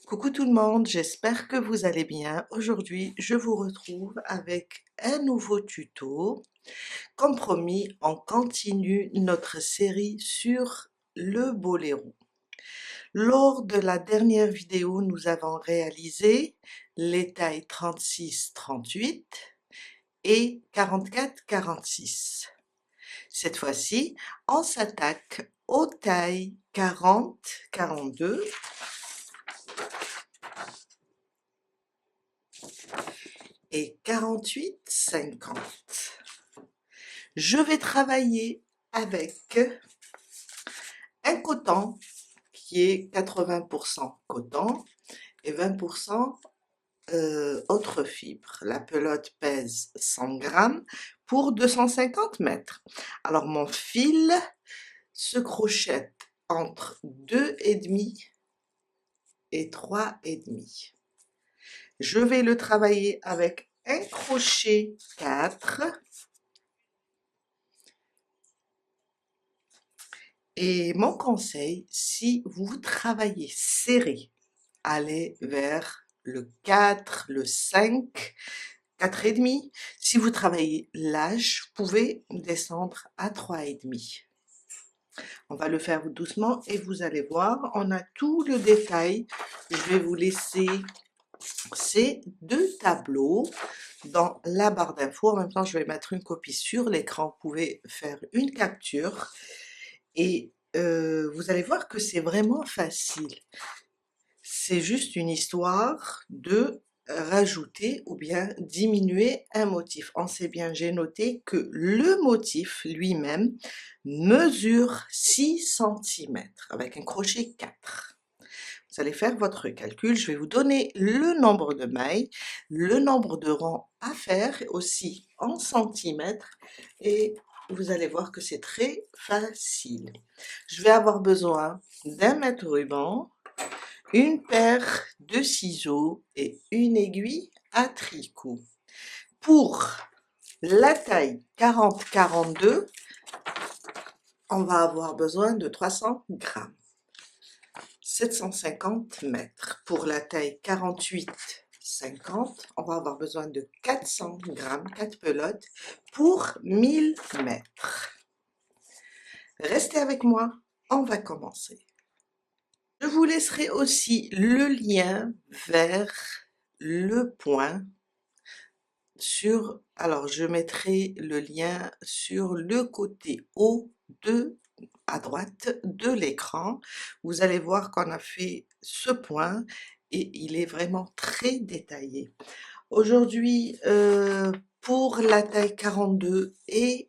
Coucou tout le monde, j'espère que vous allez bien. Aujourd'hui, je vous retrouve avec un nouveau tuto. Comme promis, on continue notre série sur le boléro. Lors de la dernière vidéo, nous avons réalisé les tailles 36-38 et 44-46. Cette fois-ci, on s'attaque aux tailles 40-42 et 48-50. Je vais travailler avec un coton qui est 80% coton et 20% autre fibre. La pelote pèse 100 grammes pour 250 mètres. Alors mon fil se crochette entre 2,5 et 3,5. Je vais le travailler avec un crochet 4 et mon conseil, si vous travaillez serré, allez vers le 4, le 5, 4,5. Si vous travaillez large, vous pouvez descendre à 3,5. On va le faire doucement et vous allez voir, on a tout le détail. Je vais vous laisser ces deux tableaux dans la barre d'infos. En même temps, je vais mettre une copie sur l'écran. Vous pouvez faire une capture et vous allez voir que c'est vraiment facile. C'est juste une histoire de rajouter ou bien diminuer un motif. On sait bien, j'ai noté que le motif lui-même mesure 6 cm avec un crochet 4. Vous allez faire votre calcul, je vais vous donner le nombre de mailles, le nombre de rangs à faire aussi en centimètres et vous allez voir que c'est très facile. Je vais avoir besoin d'un mètre ruban, une paire de ciseaux et une aiguille à tricot. Pour la taille 40-42, on va avoir besoin de 300 grammes. 750 mètres. Pour la taille 48-50, on va avoir besoin de 400 grammes, 4 pelotes, pour 1000 mètres. Restez avec moi, on va commencer. Je vous laisserai aussi le lien vers le point alors je mettrai le lien sur le côté haut à droite de l'écran. Vous allez voir qu'on a fait ce point et il est vraiment très détaillé. Aujourd'hui, pour la taille 42 et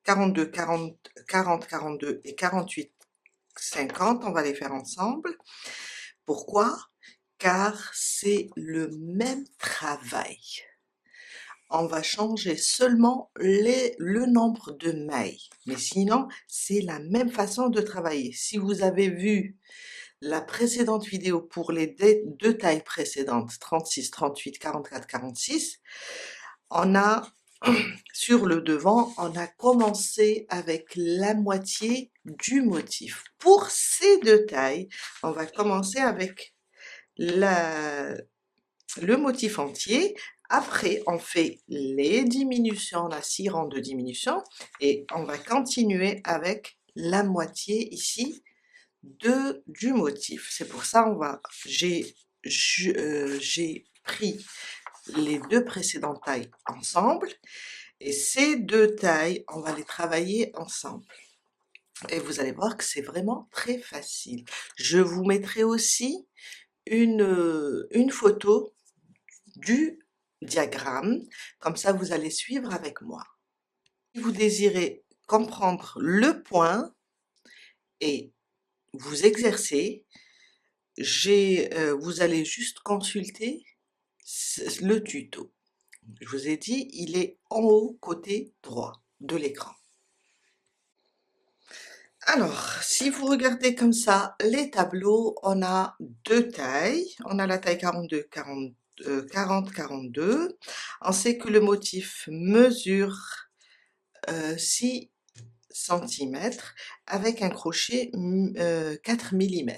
42, 40, 42 et 48, 50, on va les faire ensemble. Pourquoi? Car c'est le même travail. On va changer seulement le nombre de mailles. Mais sinon, c'est la même façon de travailler. Si vous avez vu la précédente vidéo pour les deux tailles précédentes, 36, 38, 44, 46, on a, sur le devant, on a commencé avec la moitié du motif. Pour ces deux tailles, on va commencer avec le motif entier. Après, on fait les diminutions, on a 6 rangs de diminution et on va continuer avec la moitié ici du motif. C'est pour ça j'ai pris les deux précédentes tailles ensemble et ces deux tailles, on va les travailler ensemble. Et vous allez voir que c'est vraiment très facile. Je vous mettrai aussi une photo du diagramme, comme ça vous allez suivre avec moi. Si vous désirez comprendre le point et vous exercer, vous allez juste consulter le tuto. Je vous ai dit, il est en haut côté droit de l'écran. Alors, si vous regardez comme ça, les tableaux, on a deux tailles. On a la taille 42, 40-42. On sait que le motif mesure 6 cm avec un crochet 4 mm.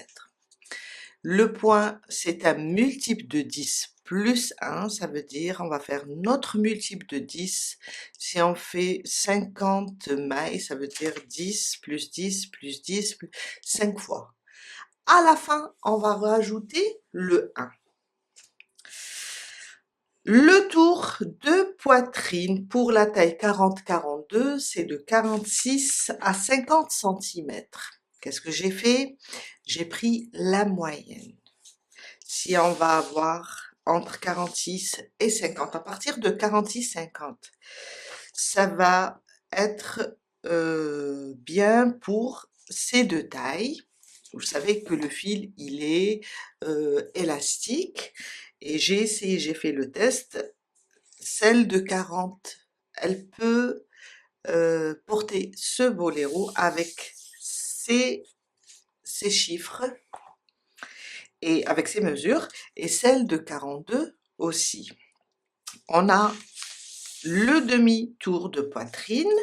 Le point, c'est un multiple de 10 plus 1, ça veut dire on va faire notre multiple de 10. Si on fait 50 mailles, ça veut dire 10 plus 10 plus 10 plus 5 fois. À la fin, on va rajouter le 1. Le tour de poitrine pour la taille 40-42, c'est de 46 à 50 cm. Qu'est-ce que j'ai fait? J'ai pris la moyenne. Si on va avoir entre 46 et 50, à partir de 46-50, ça va être bien pour ces deux tailles. Vous savez que le fil, il est élastique. Et j'ai essayé, j'ai fait le test. Celle de 40, elle peut porter ce boléro avec ces chiffres et avec ces mesures. Et celle de 42 aussi. On a le demi-tour de poitrine.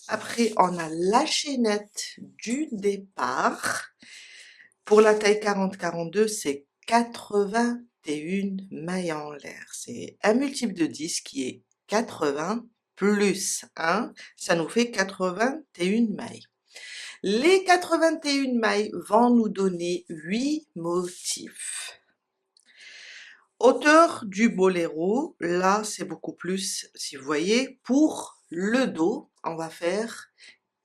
Après, on a la chaînette du départ. Pour la taille 40-42, c'est 81 mailles en l'air. C'est un multiple de 10 qui est 80 plus 1, ça nous fait 81 mailles. Les 81 mailles vont nous donner 8 motifs. Hauteur du boléro, là c'est beaucoup plus, si vous voyez, pour le dos, on va faire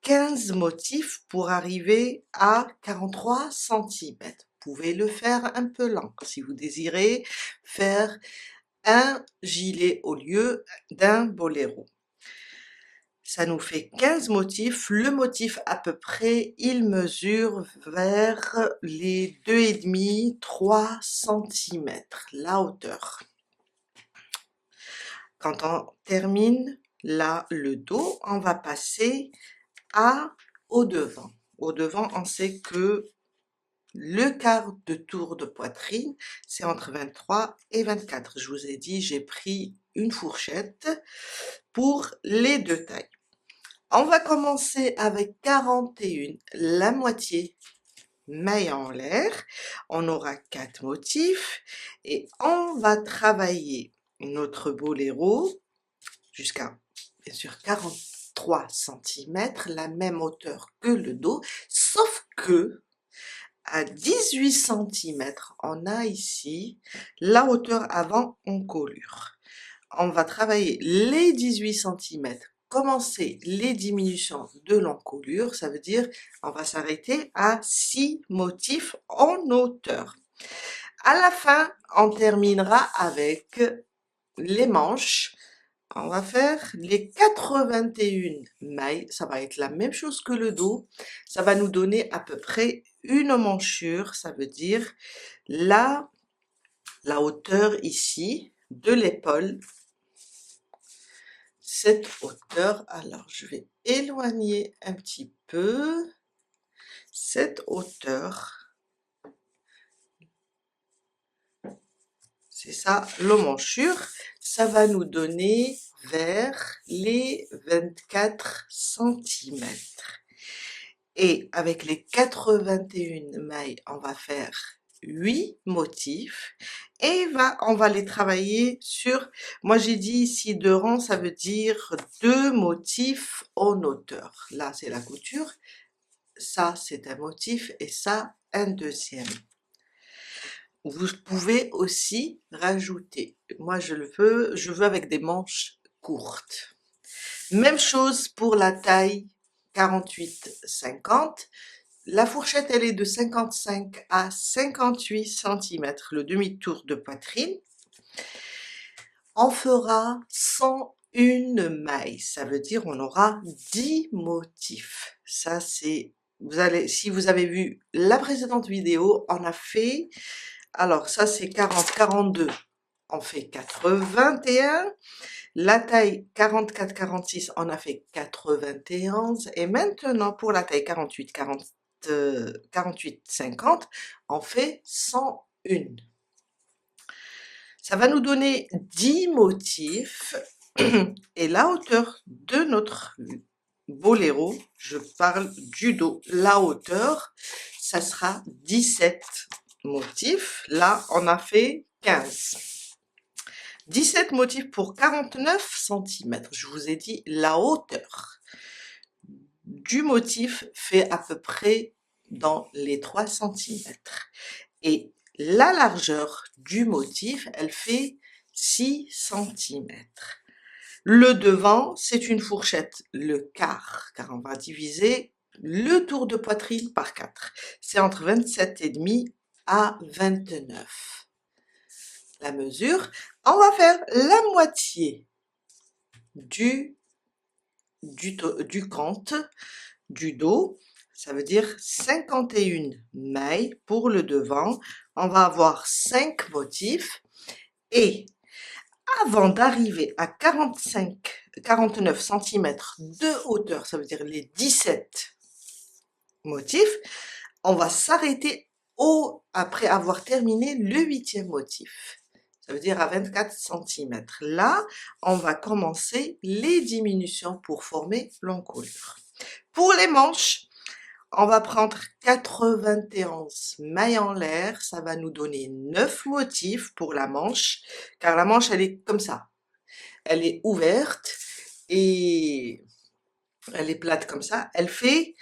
15 motifs pour arriver à 43 cm. Vous pouvez le faire un peu lent si vous désirez faire un gilet au lieu d'un boléro. Ça nous fait 15 motifs. Le motif à peu près, il mesure vers les 2,5-3 cm, la hauteur. Quand on termine là le dos, on va passer au devant. Au devant, on sait que le quart de tour de poitrine, c'est entre 23 et 24. Je vous ai dit, j'ai pris une fourchette pour les deux tailles. On va commencer avec 41, la moitié maille en l'air. On aura 4 motifs et on va travailler notre boléro jusqu'à, bien sûr, 43 cm, la même hauteur que le dos, sauf que à 18 cm, on a ici la hauteur avant encolure. On va travailler les 18 cm, commencer les diminutions de l'encolure, ça veut dire on va s'arrêter à 6 motifs en hauteur. À la fin, on terminera avec les manches. On va faire les 81 mailles, ça va être la même chose que le dos, ça va nous donner à peu près une manchure, ça veut dire la hauteur ici de l'épaule, cette hauteur. Alors je vais éloigner un petit peu cette hauteur, c'est ça le manchure, ça va nous donner vers les 24 cm. Et avec les 81 mailles, on va faire 8 motifs et on va les travailler sur, moi j'ai dit ici 2 rangs, ça veut dire 2 motifs en hauteur. Là c'est la couture, ça c'est un motif et ça un deuxième. Vous pouvez aussi rajouter, moi je veux avec des manches courtes. Même chose pour la taille 48-50. La fourchette, elle est de 55 à 58 cm, le demi-tour de poitrine. On fera 101 mailles, ça veut dire on aura 10 motifs. Ça c'est, si vous avez vu la précédente vidéo, on a fait, alors ça c'est 40-42, on fait 81. La taille 44-46, on a fait 91. Et maintenant, pour la taille 48-50, on fait 101. Ça va nous donner 10 motifs. Et la hauteur de notre boléro, je parle du dos, la hauteur, ça sera 17 motifs. Là, on a fait 15. 17 motifs pour 49 cm. Je vous ai dit la hauteur du motif fait à peu près dans les 3 cm. Et la largeur du motif, elle fait 6 cm. Le devant, c'est une fourchette, le quart, car on va diviser le tour de poitrine par 4. C'est entre 27,5 à 29. La mesure, on va faire la moitié du compte du dos, ça veut dire 51 mailles pour le devant. On va avoir 5 motifs et avant d'arriver à 49 cm de hauteur, ça veut dire les 17 motifs, on va s'arrêter après avoir terminé le 8e motif. Ça veut dire à 24 cm. Là, on va commencer les diminutions pour former l'encolure. Pour les manches, on va prendre 91 mailles en l'air, ça va nous donner 9 motifs pour la manche, car la manche elle est comme ça, elle est ouverte et elle est plate comme ça, elle fait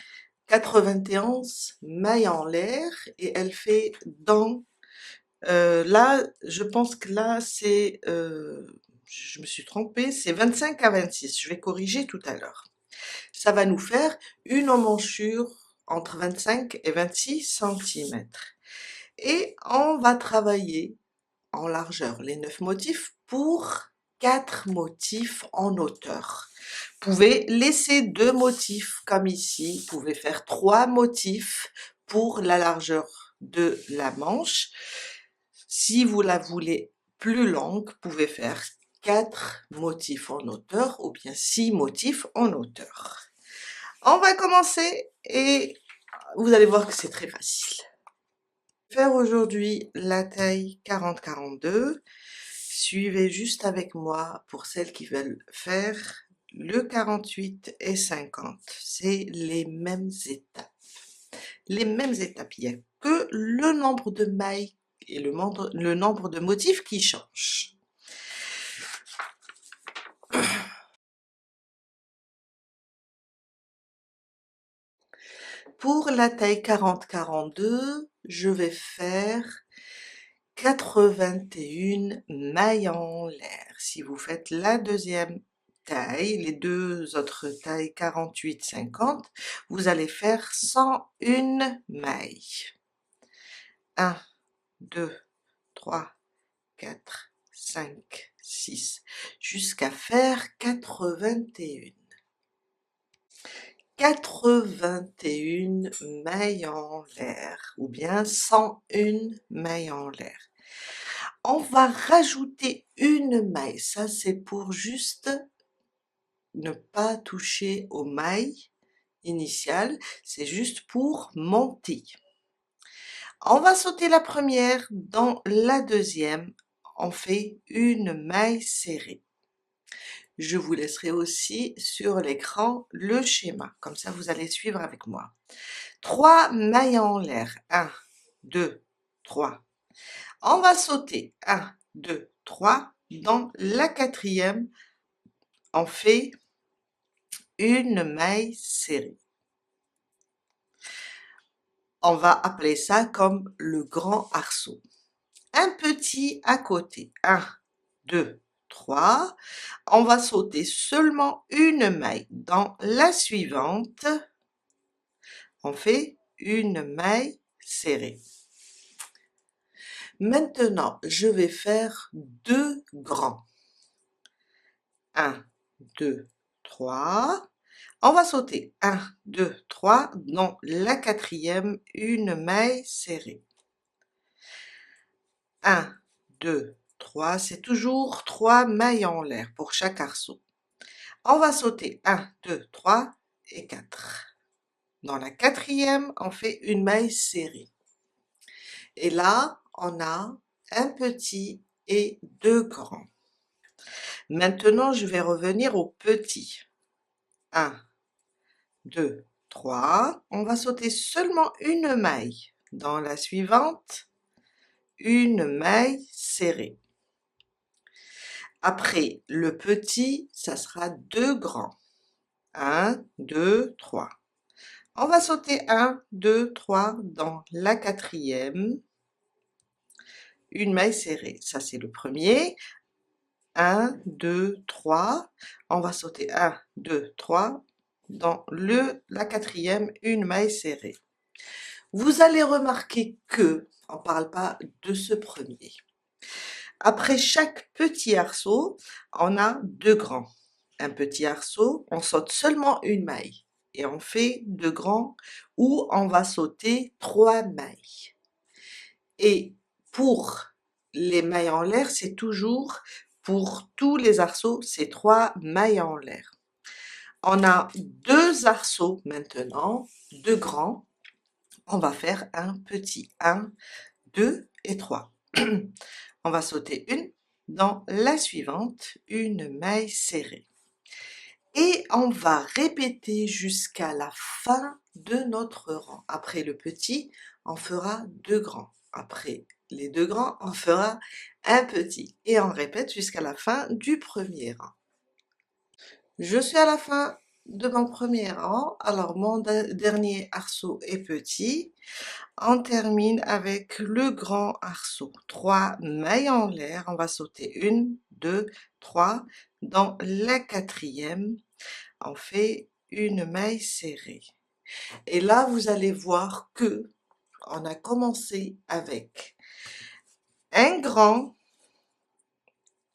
91 mailles en l'air et elle fait dans, là je pense que là c'est, je me suis trompée, c'est 25 à 26, je vais corriger tout à l'heure. Ça va nous faire une emmanchure entre 25 et 26 cm. Et on va travailler en largeur les 9 motifs pour 4 motifs en hauteur. Vous pouvez laisser 2 motifs comme ici, vous pouvez faire 3 motifs pour la largeur de la manche. Si vous la voulez plus longue, vous pouvez faire 4 motifs en hauteur ou bien 6 motifs en hauteur. On va commencer et vous allez voir que c'est très facile. Faire aujourd'hui la taille 40-42. Suivez juste avec moi pour celles qui veulent faire le 48 et 50. C'est les mêmes étapes. Les mêmes étapes, il n'y a que le nombre de mailles et le nombre de motifs qui changent. Pour la taille 40-42, je vais faire 81 mailles en l'air. Si vous faites la deuxième taille, les deux autres tailles 48-50, vous allez faire 101 mailles. 1, 2, 3, 4, 5, 6, jusqu'à faire 81. 81 mailles en l'air, ou bien 101 mailles en l'air. On va rajouter une maille, ça c'est pour juste ne pas toucher aux mailles initiales, c'est juste pour monter. On va sauter la première, dans la deuxième, on fait une maille serrée. Je vous laisserai aussi sur l'écran le schéma, comme ça vous allez suivre avec moi. 3 mailles en l'air, 1, 2, 3. On va sauter 1, 2, 3. Dans la quatrième, on fait une maille serrée. On va appeler ça comme le grand arceau. Un petit à côté, 1, 2, 3. On va sauter seulement une maille. Dans la suivante, on fait une maille serrée. Maintenant, je vais faire 2 grands. 1, 2, 3. On va sauter 1, 2, 3. Dans la quatrième, une maille serrée. 1, 2, 3. C'est toujours 3 mailles en l'air pour chaque arceau. On va sauter 1, 2, 3 et 4. Dans la quatrième, on fait une maille serrée. Et là, on a un petit et 2 grands. Maintenant, je vais revenir au petit. 1, 2, 3. On va sauter seulement une maille. Dans la suivante, une maille serrée. Après le petit, ça sera 2 grands. 1, 2, 3. On va sauter 1, 2, 3 dans la quatrième, une maille serrée. Ça, c'est le premier. 1, 2, 3. On va sauter 1, 2, 3 dans la quatrième, une maille serrée. Vous allez remarquer que, on ne parle pas de ce premier. Après chaque petit arceau, on a 2 grands. Un petit arceau, on saute seulement une maille. Et on fait 2 grands où on va sauter 3 mailles. Et pour les mailles en l'air, c'est toujours, pour tous les arceaux, c'est 3 mailles en l'air. On a 2 arceaux maintenant, 2 grands. On va faire un petit 1, 2 et 3. On va sauter une dans la suivante, une maille serrée. Et on va répéter jusqu'à la fin de notre rang. Après le petit, on fera 2 grands. Après les 2 grands, on fera un petit. Et on répète jusqu'à la fin du premier rang. Je suis à la fin de mon premier rang. Alors mon dernier arceau est petit. On termine avec le grand arceau. 3 mailles en l'air. On va sauter 1, 2, 3. Dans la quatrième, on fait une maille serrée. Et là, vous allez voir que on a commencé avec un grand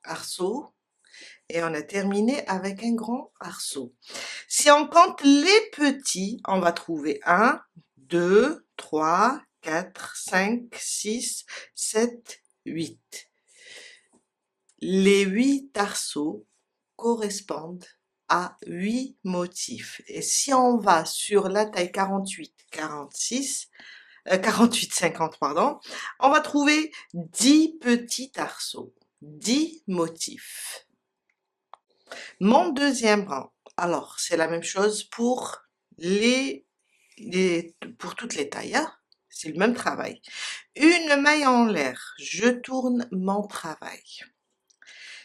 arceau et on a terminé avec un grand arceau. Si on compte les petits, on va trouver 1, 2, 3, 4, 5, 6, 7, 8. Les 8 arceaux correspondent à 8 motifs. Et si on va sur la taille 48, 50, pardon, on va trouver 10 petits arceaux, 10 motifs. Mon deuxième rang, alors c'est la même chose pour pour toutes les tailles, hein? C'est le même travail. Une maille en l'air, je tourne mon travail.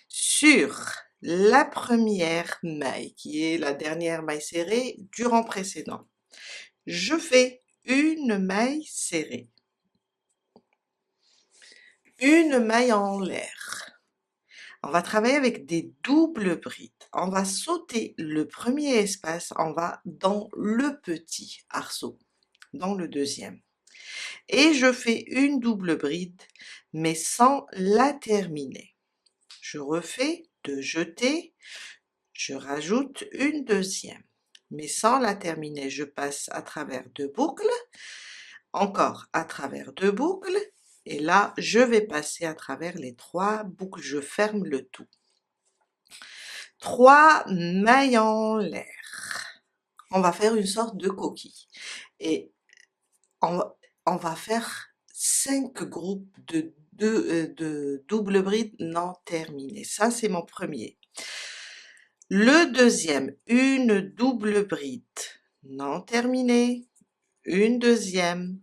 Sur la première maille, qui est la dernière maille serrée du rang précédent, je fais une maille serrée, une maille en l'air. On va travailler avec des doubles brides. On va sauter le premier espace, on va dans le petit arceau, dans le deuxième. Et je fais une double bride, mais sans la terminer. Je refais 2 jetés, je rajoute une deuxième, mais sans la terminer. Je passe à travers 2 boucles, encore à travers 2 boucles, et là, je vais passer à travers les 3 boucles, je ferme le tout. 3 mailles en l'air. On va faire une sorte de coquille. Et on va faire 5 groupes de double bride non terminés. Ça, c'est mon premier. Le deuxième, une double bride non terminée, une deuxième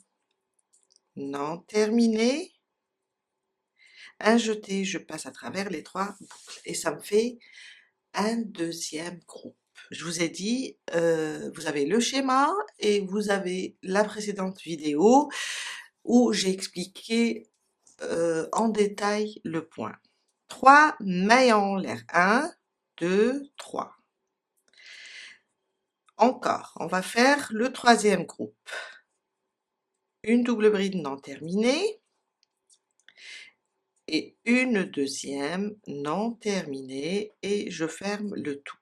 non terminée, un jeté, je passe à travers les 3 boucles et ça me fait un deuxième groupe. Je vous ai dit, vous avez le schéma et vous avez la précédente vidéo où j'ai expliqué en détail le point. 3 mailles en l'air. 1, 2, 3. Encore, on va faire le troisième groupe. Une double bride non terminée et une deuxième non terminée et je ferme le tout.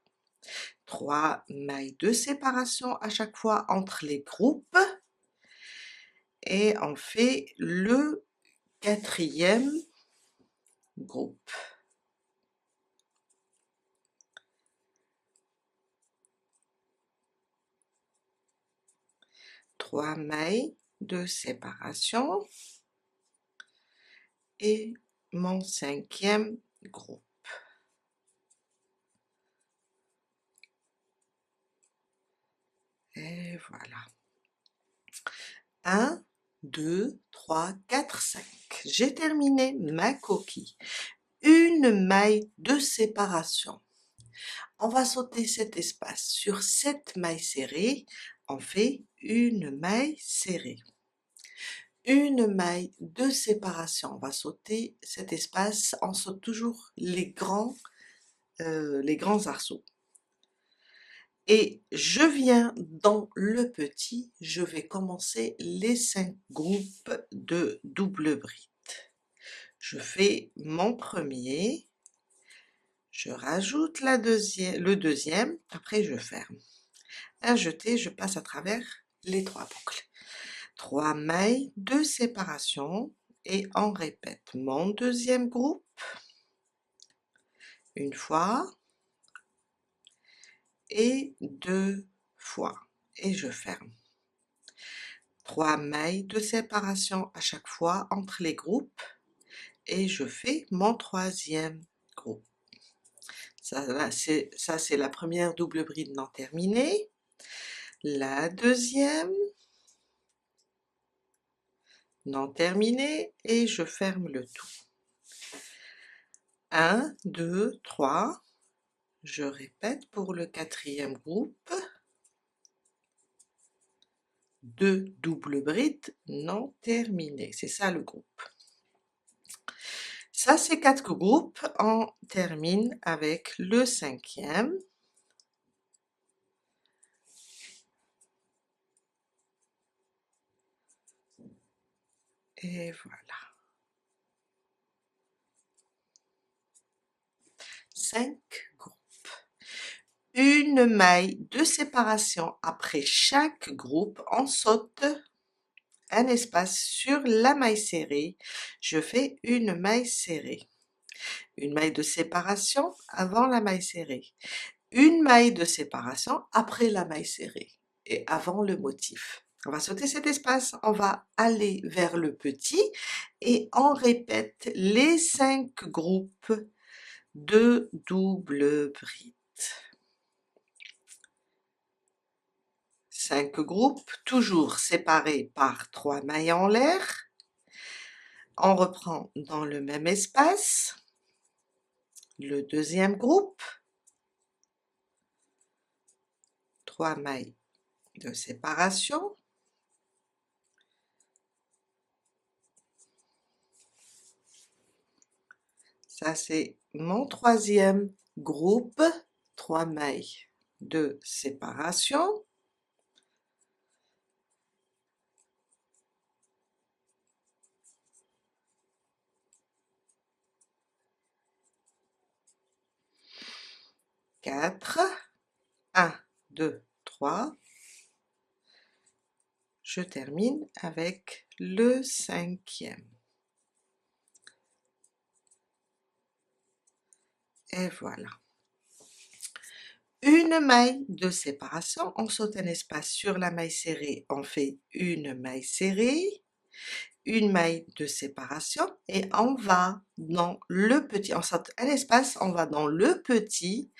3 mailles de séparation à chaque fois entre les groupes et on fait le quatrième groupe. Trois mailles de séparation et mon cinquième groupe. Et voilà. 1, 2, 3, 4, 5. j'ai terminé ma coquille. Une maille de séparation. On va sauter cet espace. Sur cette maille serrée, on fait une maille serrée. Une maille de séparation. On va sauter cet espace. On saute toujours les grands arceaux. Et je viens dans le petit, je vais commencer les 5 groupes de double bride. Je fais mon premier, je rajoute le deuxième, après je ferme. Un jeté, je passe à travers les 3 boucles. 3 mailles de séparation et on répète mon deuxième groupe, une fois et 2 fois et je ferme. 3 mailles de séparation à chaque fois entre les groupes et je fais mon troisième groupe. Ça c'est la première double bride non terminée. La deuxième non terminée et je ferme le tout. 1, 2, 3. Je répète pour le quatrième groupe. 2 doubles brides non terminées. C'est ça le groupe. Ça, c'est 4 groupes. On termine avec le 5e. Et voilà. 5 groupes. Une maille de séparation après chaque groupe. On saute un espace sur la maille serrée. Je fais une maille serrée. Une maille de séparation avant la maille serrée. Une maille de séparation après la maille serrée et avant le motif. On va sauter cet espace, on va aller vers le petit et on répète les 5 groupes de double bride. 5 groupes, toujours séparés par 3 mailles en l'air. On reprend dans le même espace le deuxième groupe, 3 mailles de séparation. Ça c'est mon troisième groupe, 3 mailles de séparation. Quatre, 1, 2, 3. Je termine avec le 5e. Et voilà. Une maille de séparation, on saute un espace sur la maille serrée, on fait une maille serrée, une maille de séparation et on va dans le petit, on saute un espace, on va dans le petit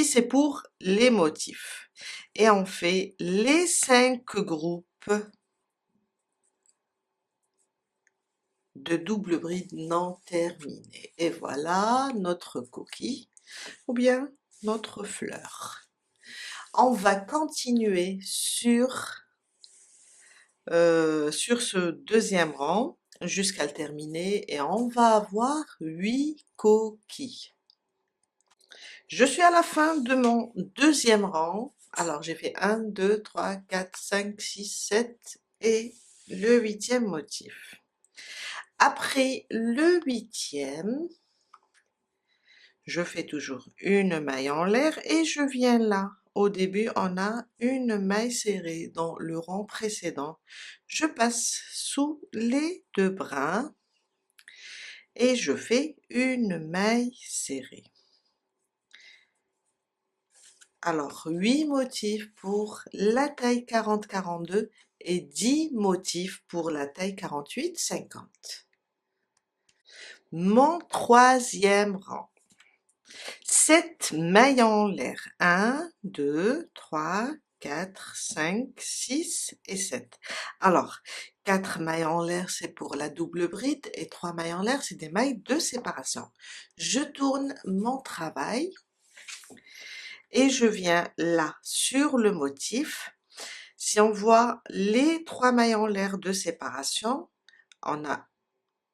c'est pour les motifs et on fait les 5 groupes de double bride non terminée. Et voilà notre coquille ou bien notre fleur. On va continuer sur ce deuxième rang jusqu'à le terminer et on va avoir 8 coquilles. Je suis à la fin de mon deuxième rang. Alors j'ai fait 1, 2, 3, 4, 5, 6, 7 et le 8e motif. Après le 8e, je fais toujours une maille en l'air et je viens là. Au début, on a une maille serrée dans le rang précédent. Je passe sous les 2 brins et je fais une maille serrée. Alors 8 motifs pour la taille 40-42 et 10 motifs pour la taille 48-50. Mon troisième rang. 7 mailles en l'air. 1, 2, 3, 4, 5, 6 et 7. Alors, 4 mailles en l'air, c'est pour la double bride et 3 mailles en l'air, c'est des mailles de séparation. Je tourne mon travail et je viens là sur le motif. Si on voit les 3 mailles en l'air de séparation, on a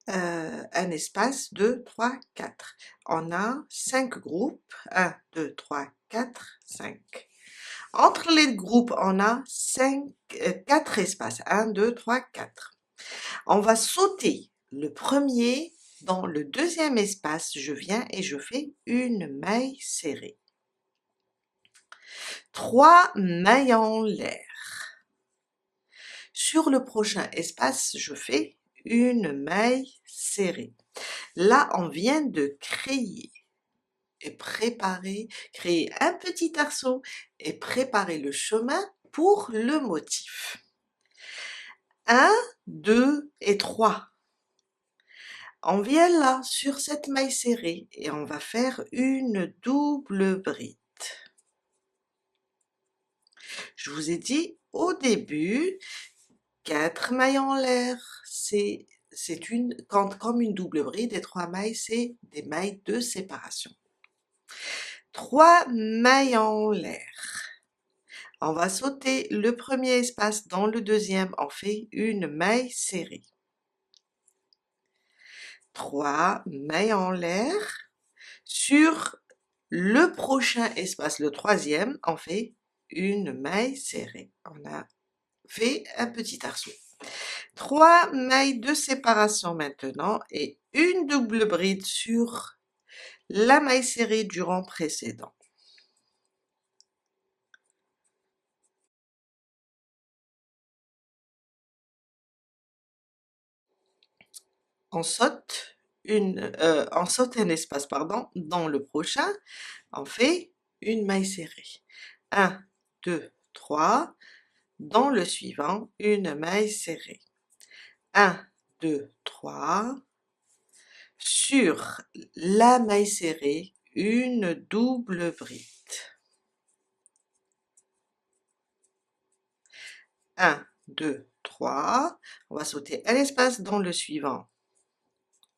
un espace 2, 3, 4. On a 5 groupes, 1, 2, 3, 4, 5. Entre les groupes, on a 4 espaces, 1, 2, 3, 4. On va sauter le premier. Dans le deuxième espace, je viens et je fais une maille serrée. 3 mailles en l'air. Sur le prochain espace, je fais une maille serrée. Là, on vient de créer et créer un petit arceau et préparer le chemin pour le motif. 1, 2 et 3. On vient là sur cette maille serrée et on va faire une double bride. Je vous ai dit au début, 4 mailles en l'air, c'est comme une double bride et 3 mailles, c'est des mailles de séparation. 3 mailles en l'air. On va sauter le premier espace, dans le deuxième, on fait une maille serrée. 3 mailles en l'air. Sur le prochain espace, le troisième, on fait une maille serrée. On a fait un petit arceau. 3 mailles de séparation maintenant et une double bride sur la maille serrée du rang précédent. On saute un espace, pardon, dans le prochain, on fait une maille serrée. 1, 2, 3. Dans le suivant, une maille serrée. 1, 2, 3. Sur la maille serrée, une double bride. 1, 2, 3. On va sauter un espace dans le suivant.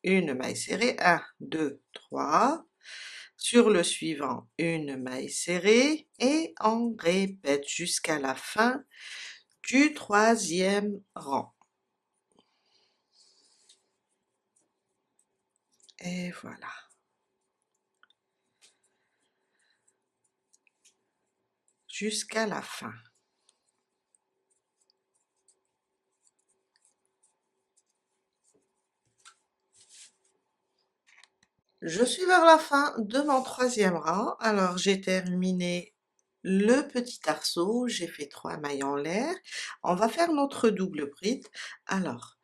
Une maille serrée. 1, 2, 3. Sur le suivant, une maille serrée et on répète jusqu'à la fin du troisième rang. Et voilà. Jusqu'à la fin. Je suis vers la fin de mon troisième rang. Alors, j'ai terminé le petit arceau, j'ai fait 3 mailles en l'air. On va faire notre double bride. Alors,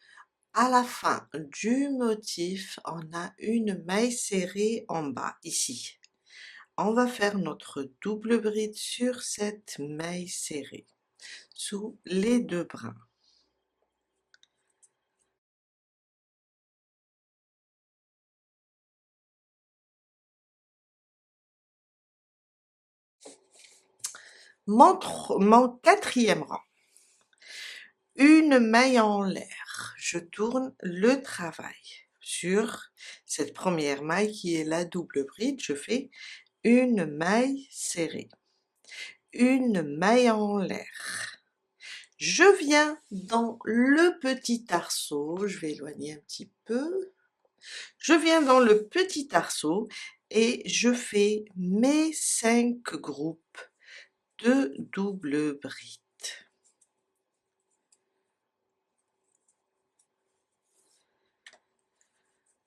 à la fin du motif, on a une maille serrée en bas, ici. On va faire notre double bride sur cette maille serrée, sous les deux brins. Mon quatrième rang. Une maille en l'air. Je tourne le travail. Sur cette première maille qui est la double bride, je fais une maille serrée. Une maille en l'air. Je viens dans le petit arceau, je vais éloigner un petit peu. Je viens dans le petit arceau et je fais mes 5 groupes de double bride.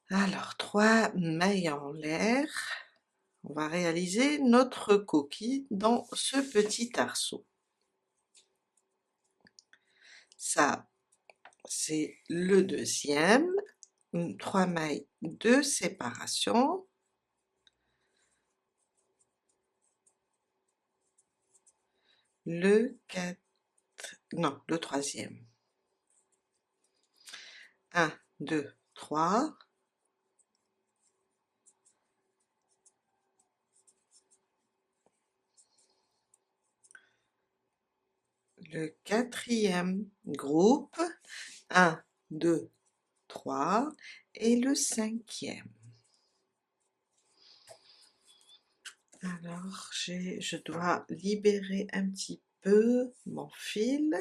Alors, 3 mailles en l'air. On va réaliser notre coquille dans ce petit arceau. Ça, c'est le deuxième. 3 mailles de séparation. Le troisième. 1, 2, 3. Le quatrième groupe. 1, 2, 3 et le 5e. Alors, je dois libérer un petit peu mon fil.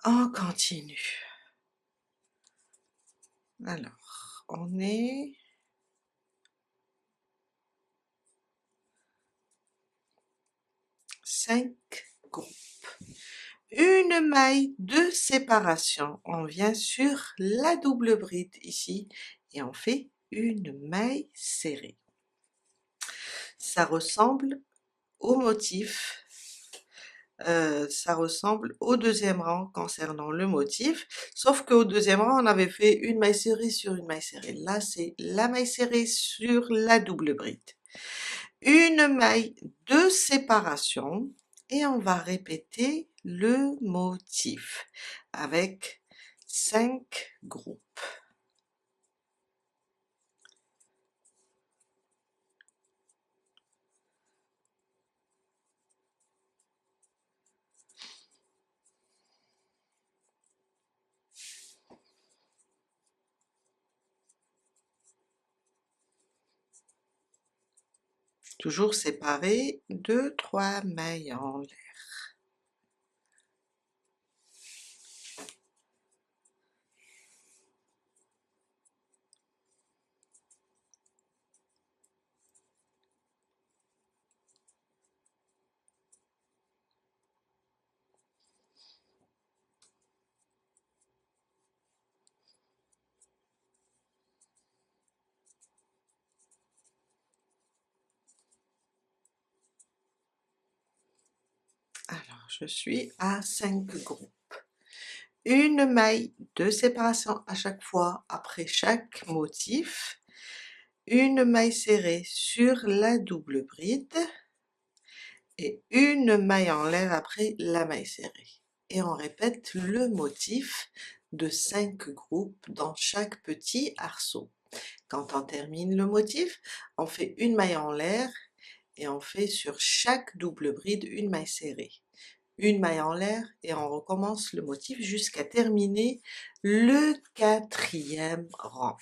On continue. Alors, on est 5 groupes. Une maille de séparation. On vient sur la double bride ici et on fait une maille serrée. Ça ressemble au motif, ça ressemble au deuxième rang concernant le motif, sauf qu'au deuxième rang on avait fait une maille serrée sur une maille serrée. Là c'est la maille serrée sur la double bride. Une maille de séparation et on va répéter le motif avec 5 groupes. Toujours séparés de 3 mailles en l'air. Alors, je suis à 5 groupes. Une maille de séparation à chaque fois après chaque motif. Une maille serrée sur la double bride et une maille en l'air après la maille serrée. Et on répète le motif de 5 groupes dans chaque petit arceau. Quand on termine le motif, on fait une maille en l'air et on fait sur chaque double bride une maille serrée. Une maille en l'air et on recommence le motif jusqu'à terminer le 4e rang.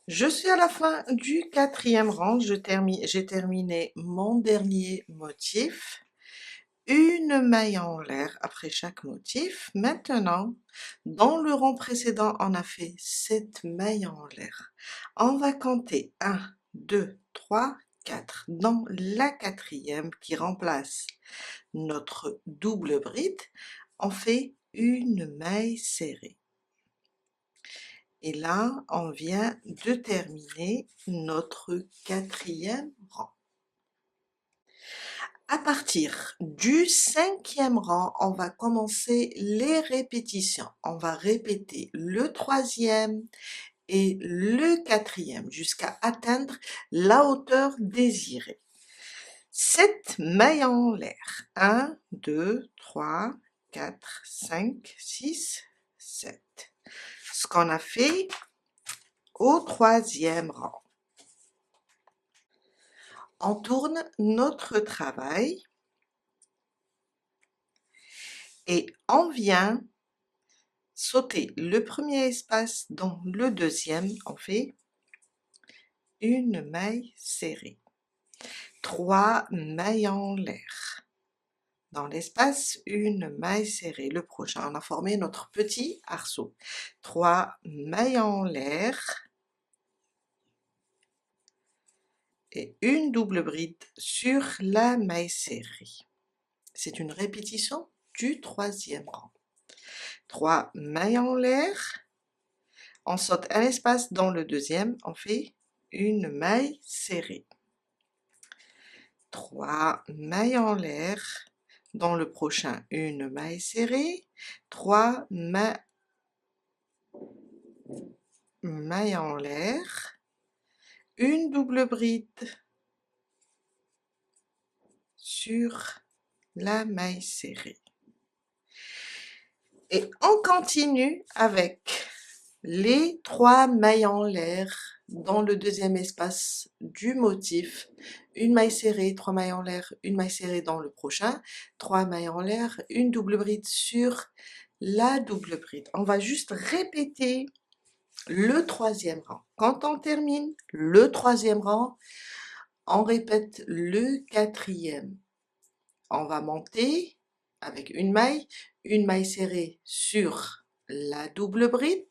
Je suis à la fin du 4e rang, j'ai terminé mon dernier motif. Une maille en l'air après chaque motif. Maintenant, dans le rang précédent, on a fait 7 mailles en l'air. On va compter 1, 2, 3, 4. Dans la 4e qui remplace notre double bride, on fait une maille serrée. Et là, on vient de terminer notre 4e rang. À partir du 5e rang, on va commencer les répétitions. On va répéter le 3e et le 4e jusqu'à atteindre la hauteur désirée. 7 mailles en l'air. 1, 2, 3, 4, 5, 6, 7. Ce qu'on a fait au 3e rang. On tourne notre travail et on vient sauter le premier espace dans le deuxième, on fait une maille serrée. 3 mailles en l'air. Dans l'espace, une maille serrée. Le prochain, on a formé notre petit arceau. 3 mailles en l'air et une double bride sur la maille serrée. C'est une répétition du 3e rang. 3 mailles en l'air, on saute un espace dans le deuxième, on fait une maille serrée. 3 mailles en l'air, dans le prochain une maille serrée, 3 mailles en l'air, une double bride sur la maille serrée. Et on continue avec les 3 mailles en l'air dans le deuxième espace du motif. Une maille serrée, 3 mailles en l'air, une maille serrée dans le prochain, 3 mailles en l'air, une double bride sur la double bride. On va juste répéter le troisième rang. Quand on termine le troisième rang, on répète le quatrième. On va monter avec une maille serrée sur la double bride.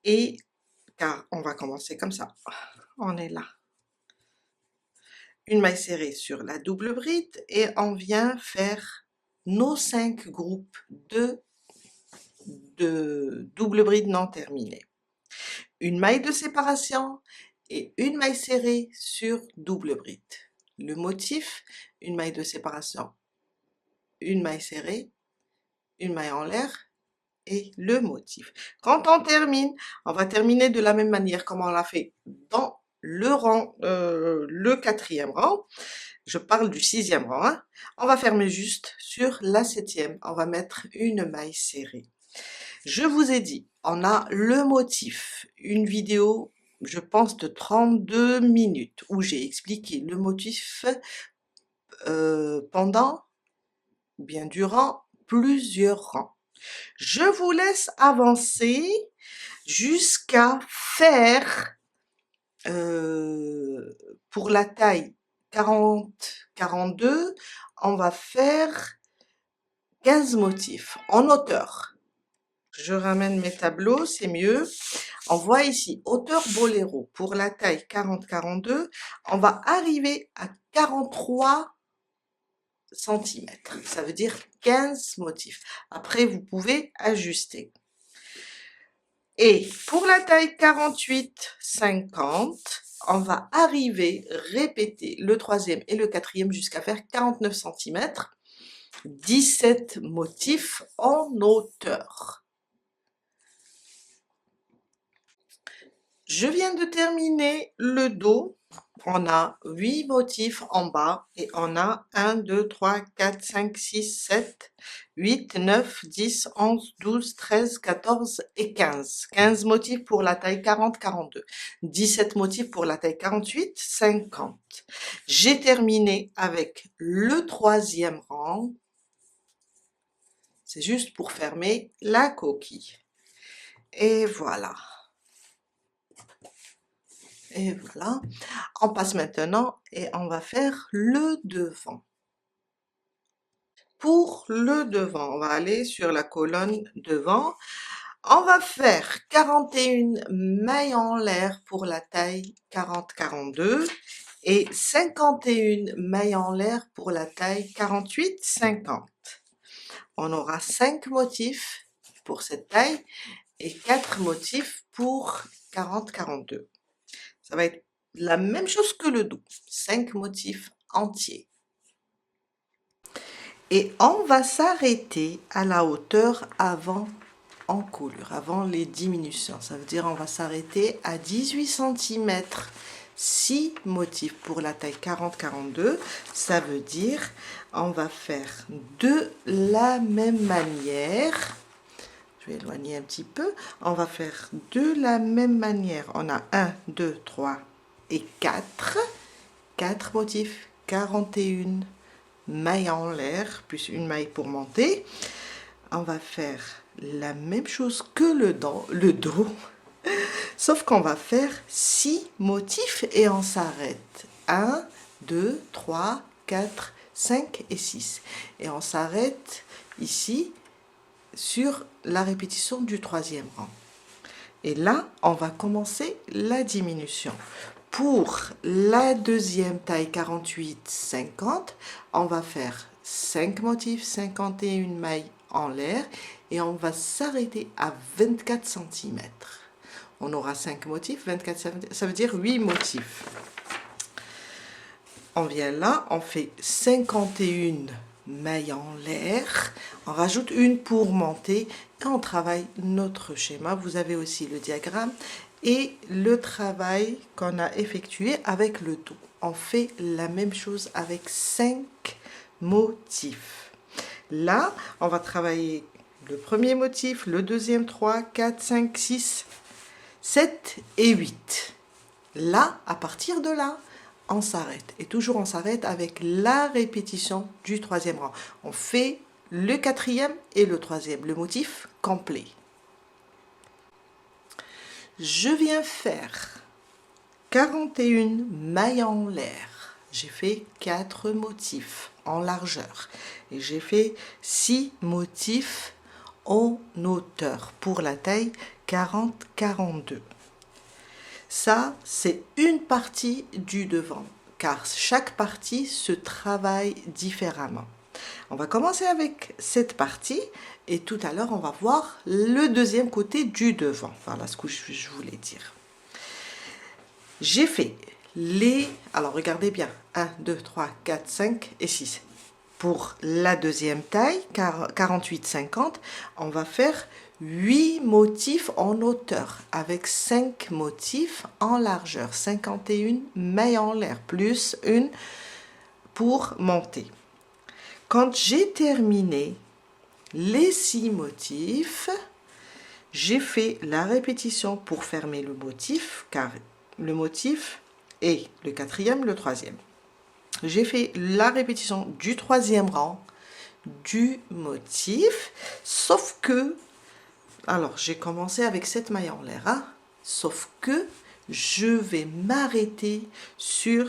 Et car on va commencer comme ça. On est là. Une maille serrée sur la double bride et on vient faire nos 5 groupes de double bride non terminés. Une maille de séparation et une maille serrée sur double bride. Le motif, une maille de séparation, une maille serrée, une maille en l'air et le motif. Quand on termine, on va terminer de la même manière comme on l'a fait dans le rang, le quatrième rang. Je parle du sixième rang, hein. On va fermer juste sur la septième. On va mettre une maille serrée. Je vous ai dit, on a le motif, une vidéo, je pense de 32 minutes, où j'ai expliqué le motif pendant, ou bien durant plusieurs rangs. Je vous laisse avancer jusqu'à faire, pour la taille 40-42, on va faire 15 motifs en hauteur. Je ramène mes tableaux, c'est mieux. On voit ici, hauteur boléro, pour la taille 40-42, on va arriver à 43 cm. Ça veut dire 15 motifs. Après, vous pouvez ajuster. Et pour la taille 48-50, on va arriver, répéter le troisième et le quatrième jusqu'à faire 49 cm, 17 motifs en hauteur. Je viens de terminer le dos. On a 8 motifs en bas et on a 1, 2, 3, 4, 5, 6, 7, 8, 9, 10, 11, 12, 13, 14 et 15. 15 motifs pour la taille 40-42. 17 motifs pour la taille 48-50. J'ai terminé avec le troisième rang. C'est juste pour fermer la coquille. Et voilà. Et voilà, on passe maintenant et on va faire le devant. Pour le devant, on va aller sur la colonne devant. On va faire 41 mailles en l'air pour la taille 40-42 et 51 mailles en l'air pour la taille 48-50. On aura 5 motifs pour cette taille et 4 motifs pour 40-42. Ça va être la même chose que le dos, 5 motifs entiers. Et on va s'arrêter à la hauteur avant encolure, avant les diminutions. Ça veut dire on va s'arrêter à 18 cm, 6 motifs pour la taille 40-42. Ça veut dire on va faire de la même manière. Je vais éloigner un petit peu. On va faire de la même manière. On a 1, 2, 3 et 4. 4 motifs, 41 mailles en l'air, plus une maille pour monter. On va faire la même chose que le dos. Sauf qu'on va faire 6 motifs et on s'arrête. 1, 2, 3, 4, 5 et 6. Et on s'arrête ici sur la répétition du troisième rang. Et là, on va commencer la diminution. Pour la deuxième taille 48-50, on va faire 5 motifs, 51 mailles en l'air et on va s'arrêter à 24 cm. On aura 5 motifs, 24 cm, ça veut dire 8 motifs. On vient là, on fait 51 mailles en l'air, on rajoute une pour monter et on travaille notre schéma. Vous avez aussi le diagramme et le travail qu'on a effectué avec le dos. On fait la même chose avec 5 motifs. Là, on va travailler le premier motif, le deuxième, 3, 4, 5, 6, 7 et 8. Là, à partir de là, on s'arrête. Et toujours on s'arrête avec la répétition du troisième rang. On fait le quatrième et le troisième, le motif complet. Je viens faire 41 mailles en l'air. J'ai fait 4 motifs en largeur. Et j'ai fait 6 motifs en hauteur pour la taille 40-42. Ça, c'est une partie du devant, car chaque partie se travaille différemment. On va commencer avec cette partie et tout à l'heure, on va voir le deuxième côté du devant. Voilà ce que je voulais dire. J'ai fait les... Alors, regardez bien. 1, 2, 3, 4, 5 et 6. Pour la deuxième taille, 48-50, on va faire 8 motifs en hauteur avec 5 motifs en largeur. 51 mailles en l'air, plus une pour monter. Quand j'ai terminé les 6 motifs, j'ai fait la répétition pour fermer le motif, car le motif est le quatrième, le troisième. J'ai fait la répétition du troisième rang du motif, sauf que, alors j'ai commencé avec 7 mailles en l'air, hein, sauf que je vais m'arrêter sur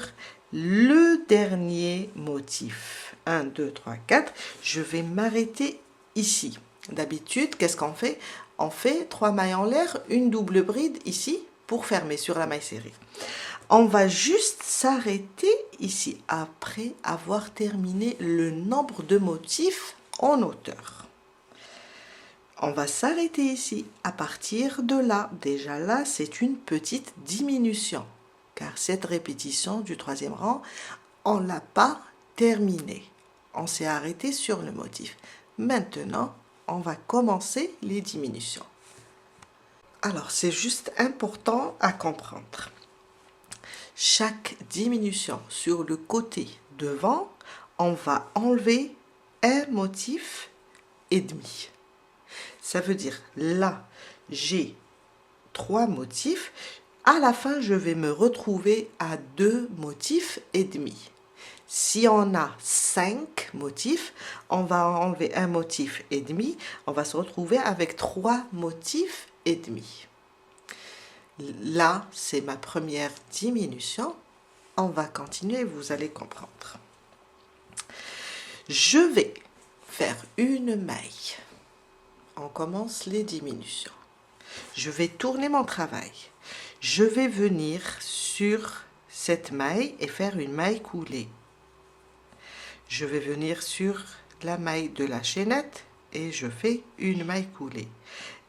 le dernier motif. 1, 2, 3, 4, je vais m'arrêter ici. D'habitude, qu'est-ce qu'on fait? On fait 3 mailles en l'air, une double bride ici pour fermer sur la maille serrée. On va juste s'arrêter ici après avoir terminé le nombre de motifs en hauteur. On va s'arrêter ici. À partir de là, déjà là, c'est une petite diminution, car cette répétition du troisième rang, on ne l'a pas terminée. On s'est arrêté sur le motif. Maintenant, on va commencer les diminutions. Alors, c'est juste important à comprendre. Chaque diminution sur le côté devant, on va enlever un motif et demi. Ça veut dire là, j'ai 3 motifs. À la fin, je vais me retrouver à 2 motifs et demi. Si on a 5 motifs, on va enlever un motif et demi. On va se retrouver avec 3 motifs et demi. Là, c'est ma première diminution. On va continuer, vous allez comprendre. Je vais faire une maille. On commence les diminutions. Je vais tourner mon travail. Je vais venir sur cette maille et faire une maille coulée. Je vais venir sur la maille de la chaînette et je fais une maille coulée.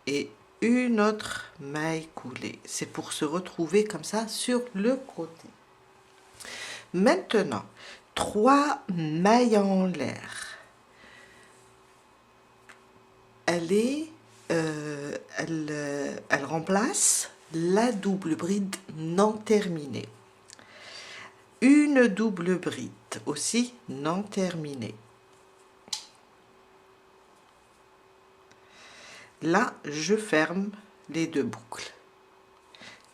Et une autre maille coulée. C'est pour se retrouver comme ça sur le côté. Maintenant, 3 mailles en l'air. Elle remplace la double bride non terminée. Une double bride aussi non terminée. Là, je ferme les 2 boucles.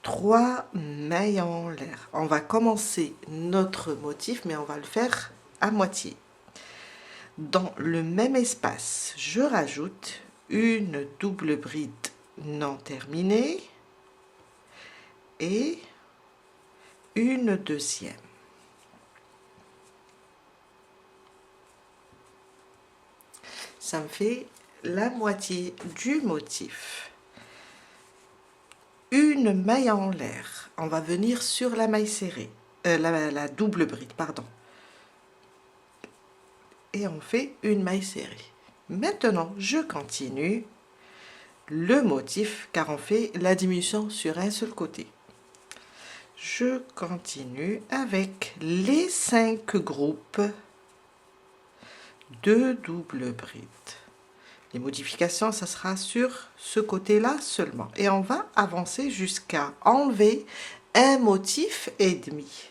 3 mailles en l'air. On va commencer notre motif, mais on va le faire à moitié. Dans le même espace, je rajoute une double bride non terminée et une deuxième. Ça me fait la moitié du motif. Une maille en l'air. On va venir sur la maille serrée, la double bride, pardon. Et on fait une maille serrée. Maintenant, je continue le motif car on fait la diminution sur un seul côté. Je continue avec les 5 groupes de double bride. Les modifications, ça sera sur ce côté-là seulement. Et on va avancer jusqu'à enlever un motif et demi.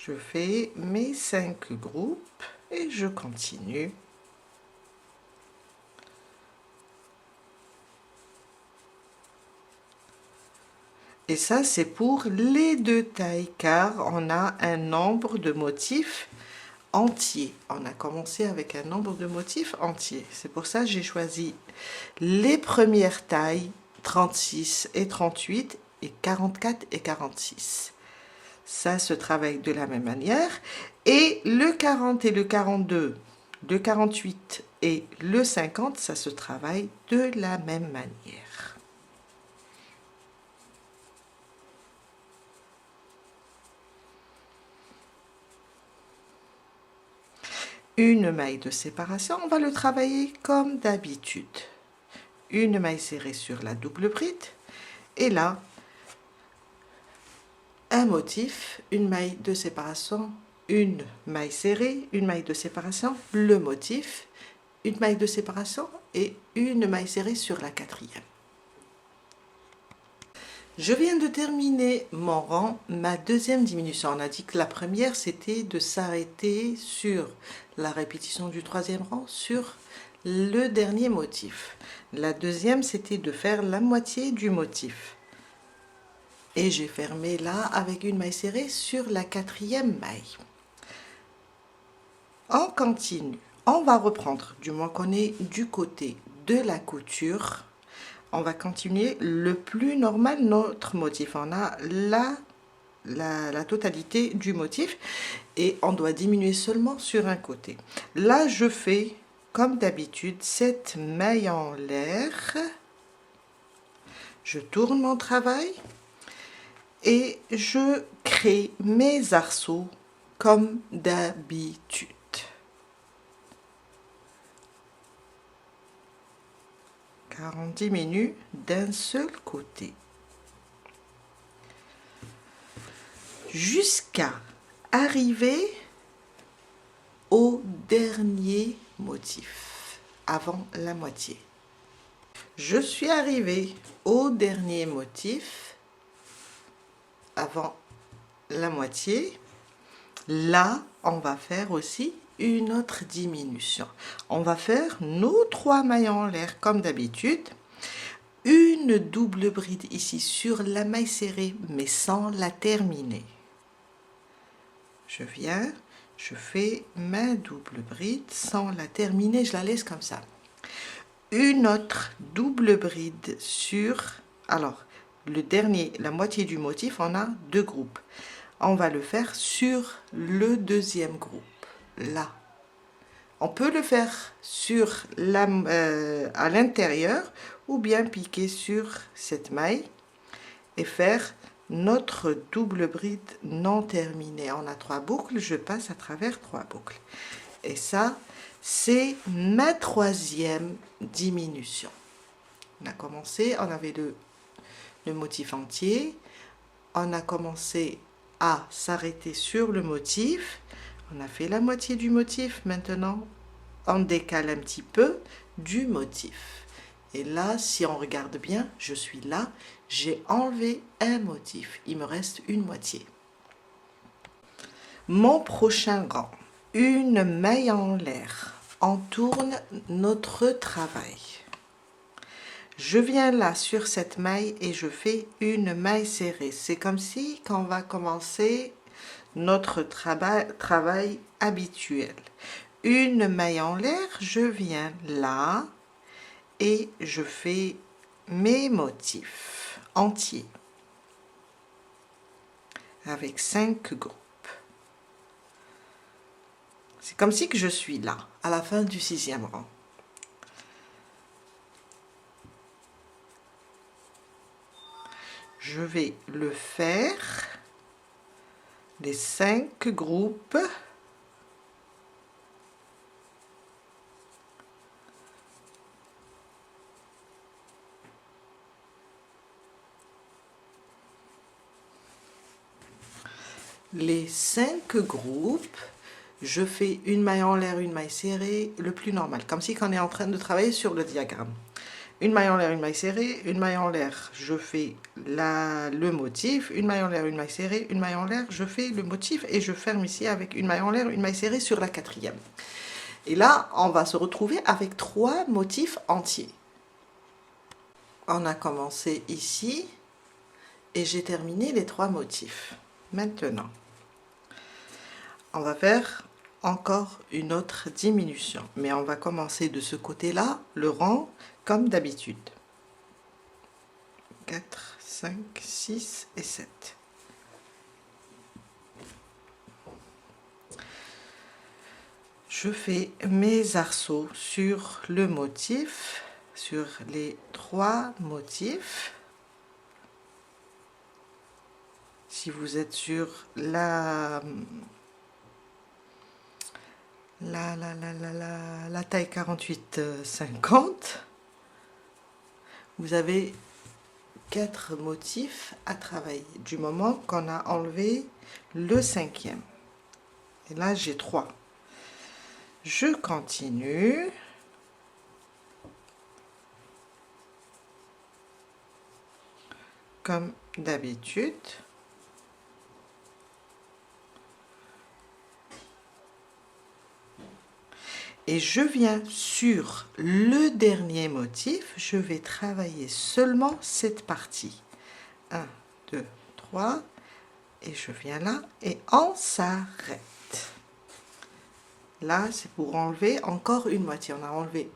Je fais mes 5 groupes et je continue. Et ça, c'est pour les deux tailles, car on a un nombre de motifs entiers. On a commencé avec un nombre de motifs entiers. C'est pour ça que j'ai choisi les premières tailles, 36 et 38, et 44 et 46. Ça se travaille de la même manière. Et le 40 et le 42, le 48 et le 50, ça se travaille de la même manière. Une maille de séparation, on va le travailler comme d'habitude. Une maille serrée sur la double bride et là, un motif, une maille de séparation, une maille serrée, une maille de séparation, le motif, une maille de séparation et une maille serrée sur la quatrième. Je viens de terminer mon rang, ma deuxième diminution. On a dit que la première, c'était de s'arrêter sur la répétition du troisième rang, sur le dernier motif. La deuxième, c'était de faire la moitié du motif. Et j'ai fermé là avec une maille serrée sur la quatrième maille. On continue. On va reprendre, du moins qu'on est du côté de la couture. On va continuer le plus normal notre motif. On a la totalité du motif et on doit diminuer seulement sur un côté. Là, je fais comme d'habitude cette maille en l'air. Je tourne mon travail et je crée mes arceaux comme d'habitude. On diminue d'un seul côté jusqu'à arriver au dernier motif avant la moitié. Je suis arrivée au dernier motif avant la moitié. Là, on va faire aussi une autre diminution. On va faire nos 3 mailles en l'air comme d'habitude. Une double bride ici sur la maille serrée, mais sans la terminer. Je viens, je fais ma double bride sans la terminer, je la laisse comme ça. Une autre double bride sur, alors, le dernier, la moitié du motif, on a 2 groupes. On va le faire sur le deuxième groupe, là. On peut le faire sur à l'intérieur ou bien piquer sur cette maille et faire notre double bride non terminée. On a 3 boucles, je passe à travers 3 boucles. Et ça, c'est ma troisième diminution. On a commencé, on avait le motif entier. On a commencé à s'arrêter sur le motif. On a fait la moitié du motif. Maintenant, on décale un petit peu du motif. Et là, si on regarde bien, je suis là. J'ai enlevé un motif. Il me reste une moitié. Mon prochain rang. Une maille en l'air. On tourne notre travail. Je viens là sur cette maille et je fais une maille serrée. C'est comme si quand on va commencer notre travail habituel. Une maille en l'air, je viens là et je fais mes motifs entiers avec 5 groupes. C'est comme si que je suis là à la fin du 6e rang. Je vais le faire les 5 groupes je fais une maille en l'air, une maille serrée, le plus normal, comme si on est en train de travailler sur le diagramme. une maille en l'air, une maille serrée, une maille en l'air, je fais le motif, une maille en l'air, une maille serrée, une maille en l'air, je fais le motif et je ferme ici avec une maille en l'air, une maille serrée sur la quatrième. Et là, on va se retrouver avec 3 motifs entiers. On a commencé ici et j'ai terminé les 3 motifs. Maintenant, on va faire encore une autre diminution, mais on va commencer de ce côté-là, le rang, comme d'habitude. 4, 5, 6 et 7. Je fais mes arceaux sur le motif, sur les 3 motifs. Si vous êtes sur la taille 48-50, vous avez 4 motifs à travailler du moment qu'on a enlevé le 5e. Et là, j'ai 3. Je continue. Comme d'habitude. Et je viens sur le dernier motif, je vais travailler seulement cette partie. 1, 2, 3, et je viens là, et on s'arrête. Là, c'est pour enlever encore une moitié. On a enlevé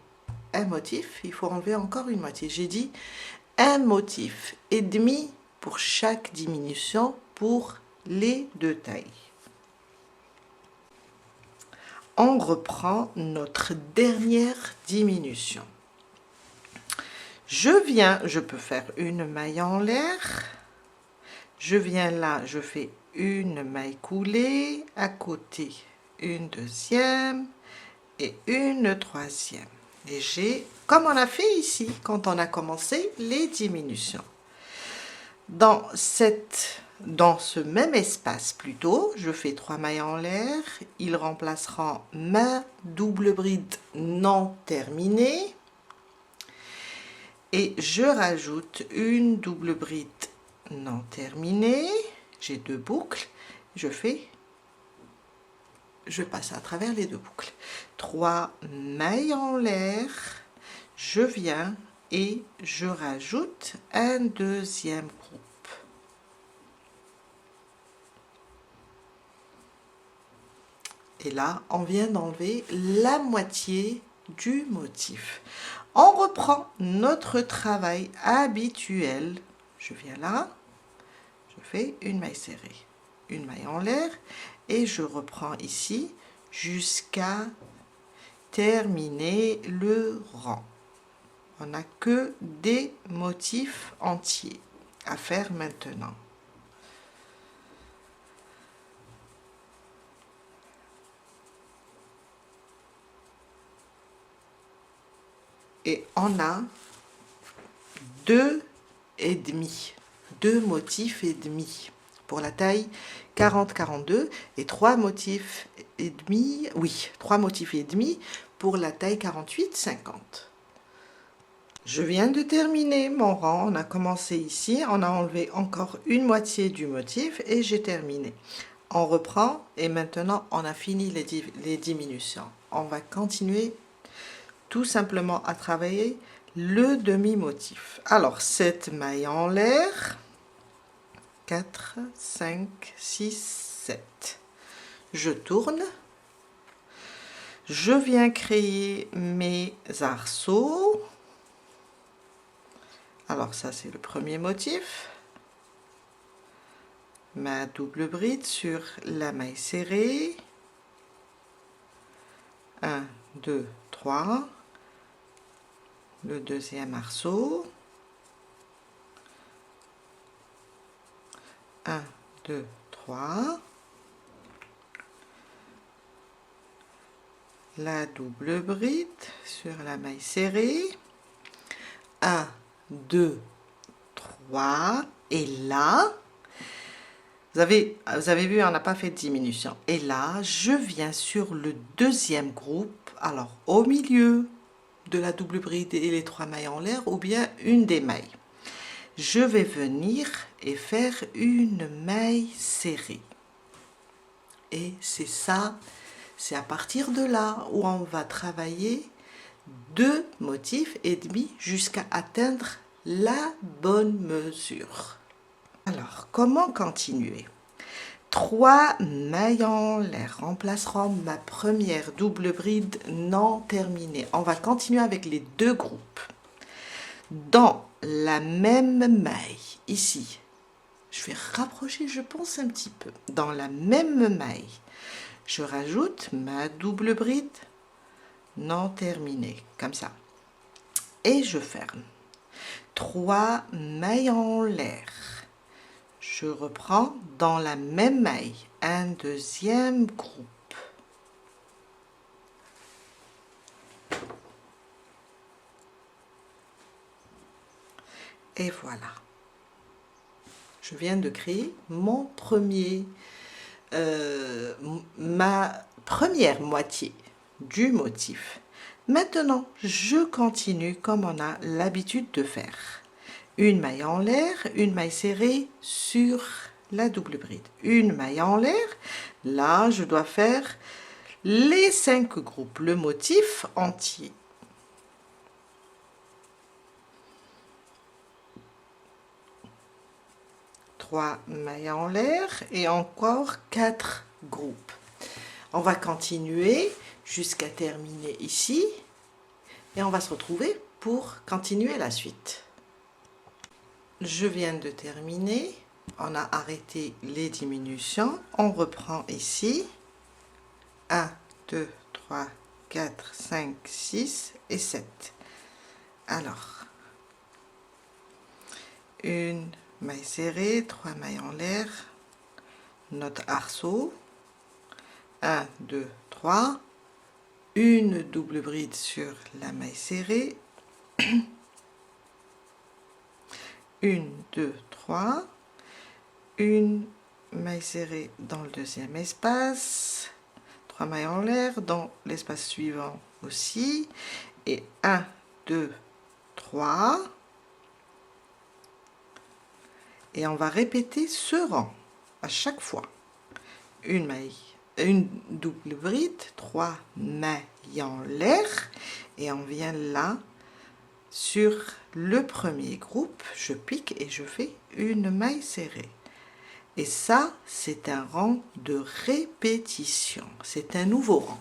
un motif, il faut enlever encore une moitié. J'ai dit un motif et demi pour chaque diminution pour les 2 tailles. On reprend notre dernière diminution. Je peux faire une maille en l'air. Je viens là, je fais une maille coulée, à côté une deuxième et une troisième. Et j'ai, comme on a fait ici, quand on a commencé les diminutions. Dans ce même espace plutôt, je fais 3 mailles en l'air, ils remplaceront ma double bride non terminée et je rajoute une double bride non terminée, j'ai 2 boucles, je passe à travers les 2 boucles, 3 mailles en l'air, je viens et je rajoute un deuxième groupe. Et là, on vient d'enlever la moitié du motif. On reprend notre travail habituel. Je viens là, je fais une maille serrée, une maille en l'air et je reprends ici jusqu'à terminer le rang. On n'a que des motifs entiers à faire maintenant. Et on a 2 motifs et demi pour la taille 40-42 et 3 motifs et demi, oui, 3 motifs et demi pour la taille 48-50. Je viens de terminer mon rang, on a commencé ici, on a enlevé encore une moitié du motif et j'ai terminé. On reprend et maintenant on a fini les diminutions. On va continuer tout simplement à travailler le demi-motif. Alors, cette maille en l'air, 4, 5, 6, 7. Je tourne. Je viens créer mes arceaux. Alors, ça, c'est le premier motif. Ma double bride sur la maille serrée. 1, 2, 3. Le deuxième arceau, 1, 2, 3, la double bride sur la maille serrée, 1, 2, 3, et là, vous avez vu, on n'a pas fait de diminution, et là, je viens sur le deuxième groupe, alors au milieu, de la double bride et les 3 mailles en l'air ou bien une des mailles. Je vais venir et faire une maille serrée. Et c'est ça, c'est à partir de là où on va travailler 2 motifs et demi jusqu'à atteindre la bonne mesure. Alors, comment continuer? 3 mailles en l'air remplaceront ma première double bride non terminée. On va continuer avec les 2 groupes. Dans la même maille, ici, je vais rapprocher, je pense, un petit peu. Dans la même maille, je rajoute ma double bride non terminée, comme ça. Et je ferme. 3 mailles en l'air. Je reprends dans la même maille, un deuxième groupe. Et voilà. Je viens de créer mon ma première moitié du motif. Maintenant, je continue comme on a l'habitude de faire. Une maille en l'air, une maille serrée sur la double bride. Une maille en l'air, là je dois faire les 5 groupes, le motif entier. Trois mailles en l'air et encore 4 groupes. On va continuer jusqu'à terminer ici et on va se retrouver pour continuer la suite. Je viens de terminer, on a arrêté les diminutions, on reprend ici 1, 2, 3, 4, 5, 6 et 7. Alors, une maille serrée, 3 mailles en l'air, notre arceau, 1, 2, 3, une double bride sur la maille serrée, 1, 2, 3, une maille serrée dans le deuxième espace, 3 mailles en l'air dans l'espace suivant aussi, et 1, 2, 3, et on va répéter ce rang à chaque fois. Une maille, une double bride, 3 mailles en l'air, et on vient là sur le premier groupe, je pique et je fais une maille serrée. Et ça, c'est un rang de répétition, c'est un nouveau rang.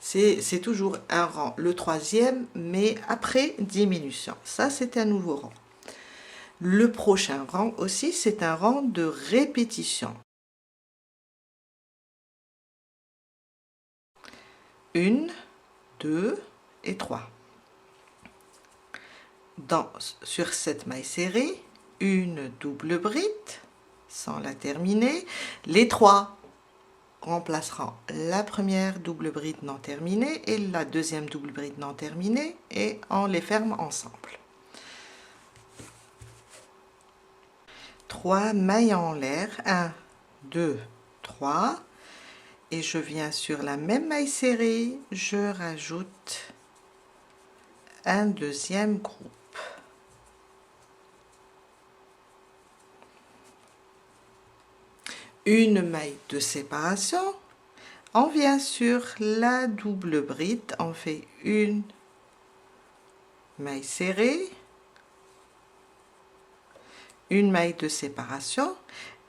C'est toujours un rang, le troisième, mais après diminution. Ça, c'est un nouveau rang. Le prochain rang aussi, c'est un rang de répétition. 1, 2 et 3. Sur cette maille serrée, une double bride, sans la terminer. Les 3 remplaceront la première double bride non terminée et la deuxième double bride non terminée et on les ferme ensemble. 3 mailles en l'air, 1, 2, 3, et je viens sur la même maille serrée, je rajoute un deuxième groupe. Une maille de séparation, on vient sur la double bride, on fait une maille serrée, une maille de séparation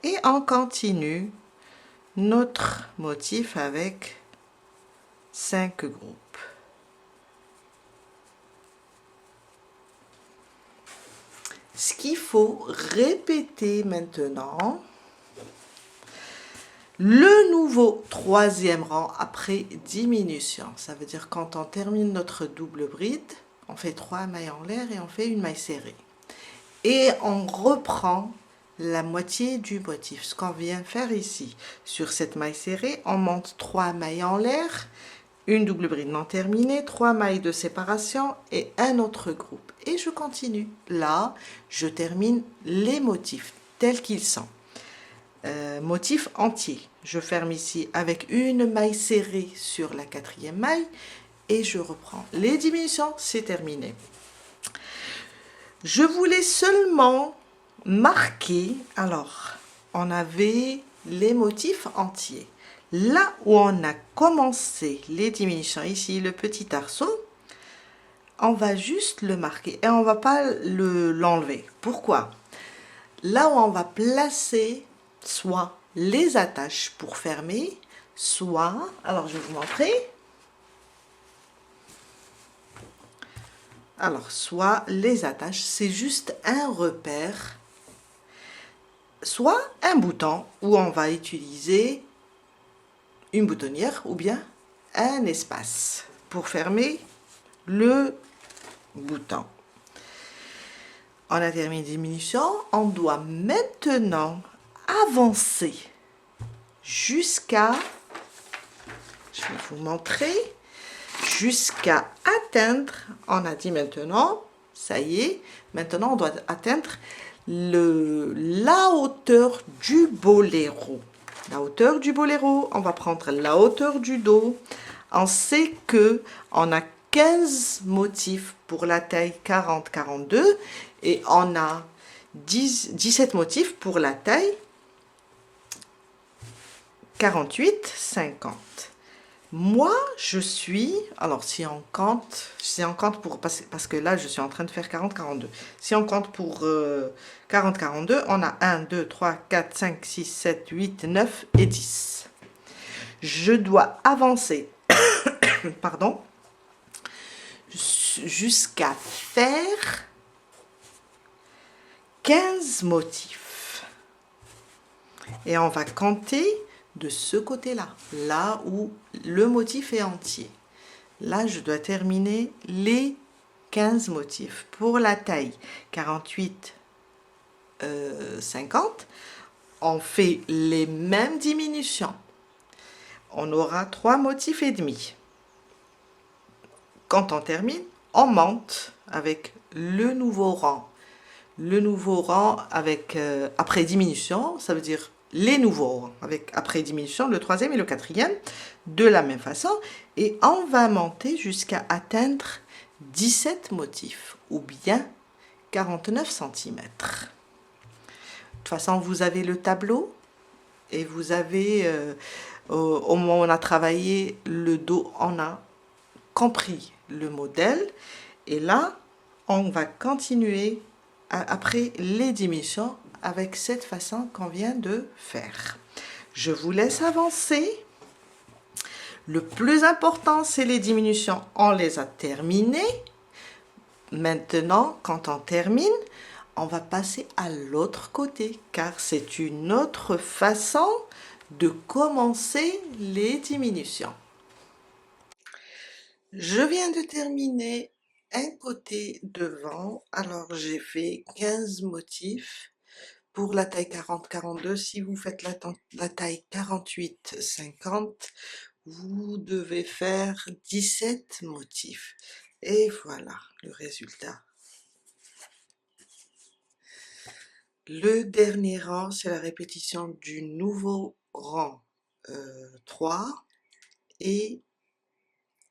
et on continue notre motif avec 5 groupes. Ce qu'il faut répéter maintenant, le nouveau troisième rang après diminution. Ça veut dire quand on termine notre double bride, on fait 3 mailles en l'air et on fait une maille serrée. Et on reprend la moitié du motif, ce qu'on vient faire ici. Sur cette maille serrée, on monte 3 mailles en l'air, une double bride non terminée, 3 mailles de séparation et un autre groupe. Et je continue. Là, je termine les motifs tels qu'ils sont. Motif entier. Je ferme ici avec une maille serrée sur la 4e maille, et je reprends. Les diminutions, c'est terminé. Je voulais seulement marquer, alors, on avait les motifs entiers. Là où on a commencé les diminutions, ici, le petit arceau, on va juste le marquer et on va pas l'enlever. Pourquoi? Là où on va placer soit les attaches pour fermer, soit, alors je vais vous montrer, alors soit les attaches, c'est juste un repère, soit un bouton où on va utiliser une boutonnière ou bien un espace pour fermer le bouton. On a terminé les diminutions, on doit maintenant avancer jusqu'à, je vais vous montrer, jusqu'à atteindre, on a dit maintenant, ça y est, maintenant on doit atteindre la hauteur du boléro. La hauteur du boléro, on va prendre la hauteur du dos. On sait que on a 15 motifs pour la taille 40-42 et on a 17 motifs pour la taille 48-50. Moi, je suis, alors si on compte pour, parce que là, je suis en train de faire 40-42. Si on compte pour 40-42, on a 1, 2, 3, 4, 5, 6, 7, 8, 9 et 10. Je dois avancer, pardon, jusqu'à faire 15 motifs. Et on va compter de ce côté-là, là où le motif est entier. Là, je dois terminer les 15 motifs. Pour la taille 48, 50, on fait les mêmes diminutions. On aura 3 motifs et demi. Quand on termine, on monte avec le nouveau rang. Le nouveau rang avec après diminution, ça veut dire les nouveaux rangs avec après diminution, le troisième et le quatrième, de la même façon. Et on va monter jusqu'à atteindre 17 motifs ou bien 49 cm. De toute façon, vous avez le tableau et vous avez, au moment où on a travaillé le dos, on a compris le modèle. Et là, on va continuer après les diminutions avec cette façon qu'on vient de faire. Je vous laisse avancer. Le plus important, c'est les diminutions. On les a terminées. Maintenant, quand on termine, on va passer à l'autre côté, car c'est une autre façon de commencer les diminutions. Je viens de terminer un côté devant, alors j'ai fait 15 motifs pour la taille 40-42. Si vous faites la taille 48-50, vous devez faire 17 motifs. Et voilà le résultat. Le dernier rang, c'est la répétition du nouveau rang 3 et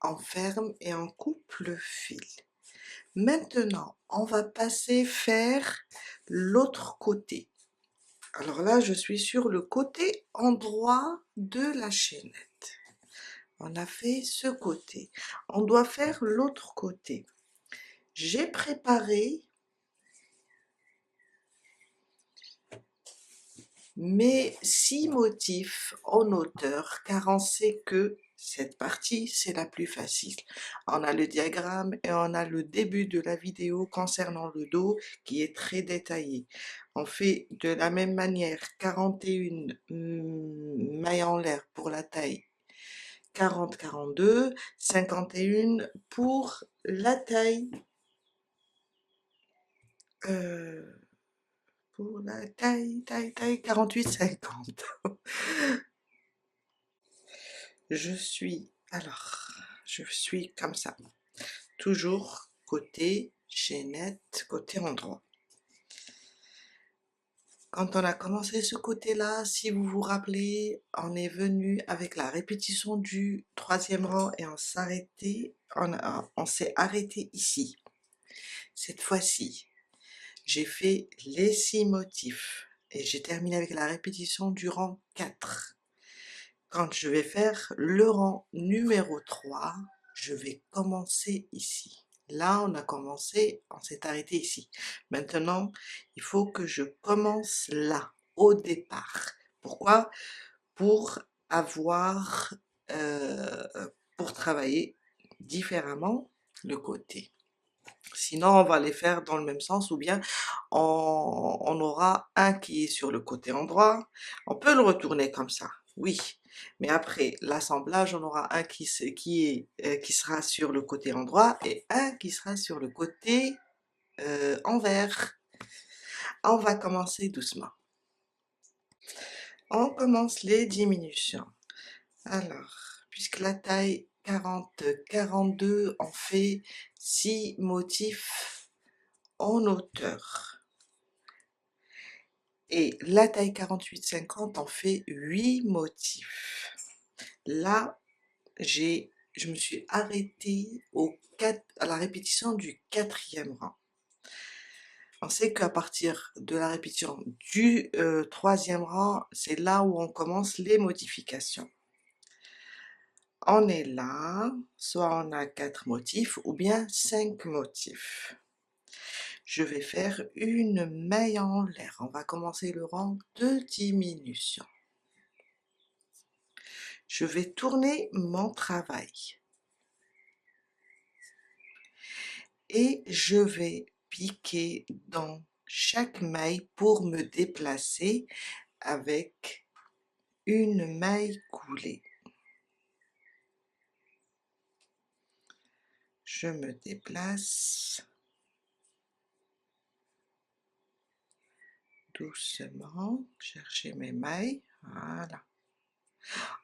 on ferme et on coupe le fil. Maintenant, on va passer faire l'autre côté. Alors là, je suis sur le côté endroit de la chaînette. On a fait ce côté. On doit faire l'autre côté. J'ai préparé mes 6 motifs en hauteur, car on sait que cette partie, c'est la plus facile. On a le diagramme et on a le début de la vidéo concernant le dos qui est très détaillé. On fait de la même manière 41 mailles en l'air pour la taille 40-42, 51 pour la taille pour la taille 48-50. Je suis comme ça, toujours côté chaînette, côté endroit. Quand on a commencé ce côté-là, si vous vous rappelez, on est venu avec la répétition du troisième rang et on s'arrêtait, on s'est arrêté ici. Cette fois-ci, j'ai fait les 6 motifs et j'ai terminé avec la répétition du rang 4. Quand je vais faire le rang numéro 3, je vais commencer ici. Là, on a commencé, on s'est arrêté ici. Maintenant, il faut que je commence là, au départ. Pourquoi? Pour avoir, pour travailler différemment le côté. Sinon, on va les faire dans le même sens ou bien on aura un qui est sur le côté endroit. On peut le retourner comme ça, oui. Mais après l'assemblage, on aura un qui sera sur le côté endroit et un qui sera sur le côté envers. On va commencer doucement. On commence les diminutions. Alors, puisque la taille 40-42, on fait 6 motifs en hauteur. Et la taille 48-50 en fait 8 motifs. Là, je me suis arrêtée à la répétition du 4e rang. On sait qu'à partir de la répétition du 3e rang, c'est là où on commence les modifications. On est là, soit on a 4 motifs ou bien 5 motifs. Je vais faire une maille en l'air. On va commencer le rang de diminution. Je vais tourner mon travail. Et je vais piquer dans chaque maille pour me déplacer avec une maille coulée. Je me déplace doucement, chercher mes mailles, voilà.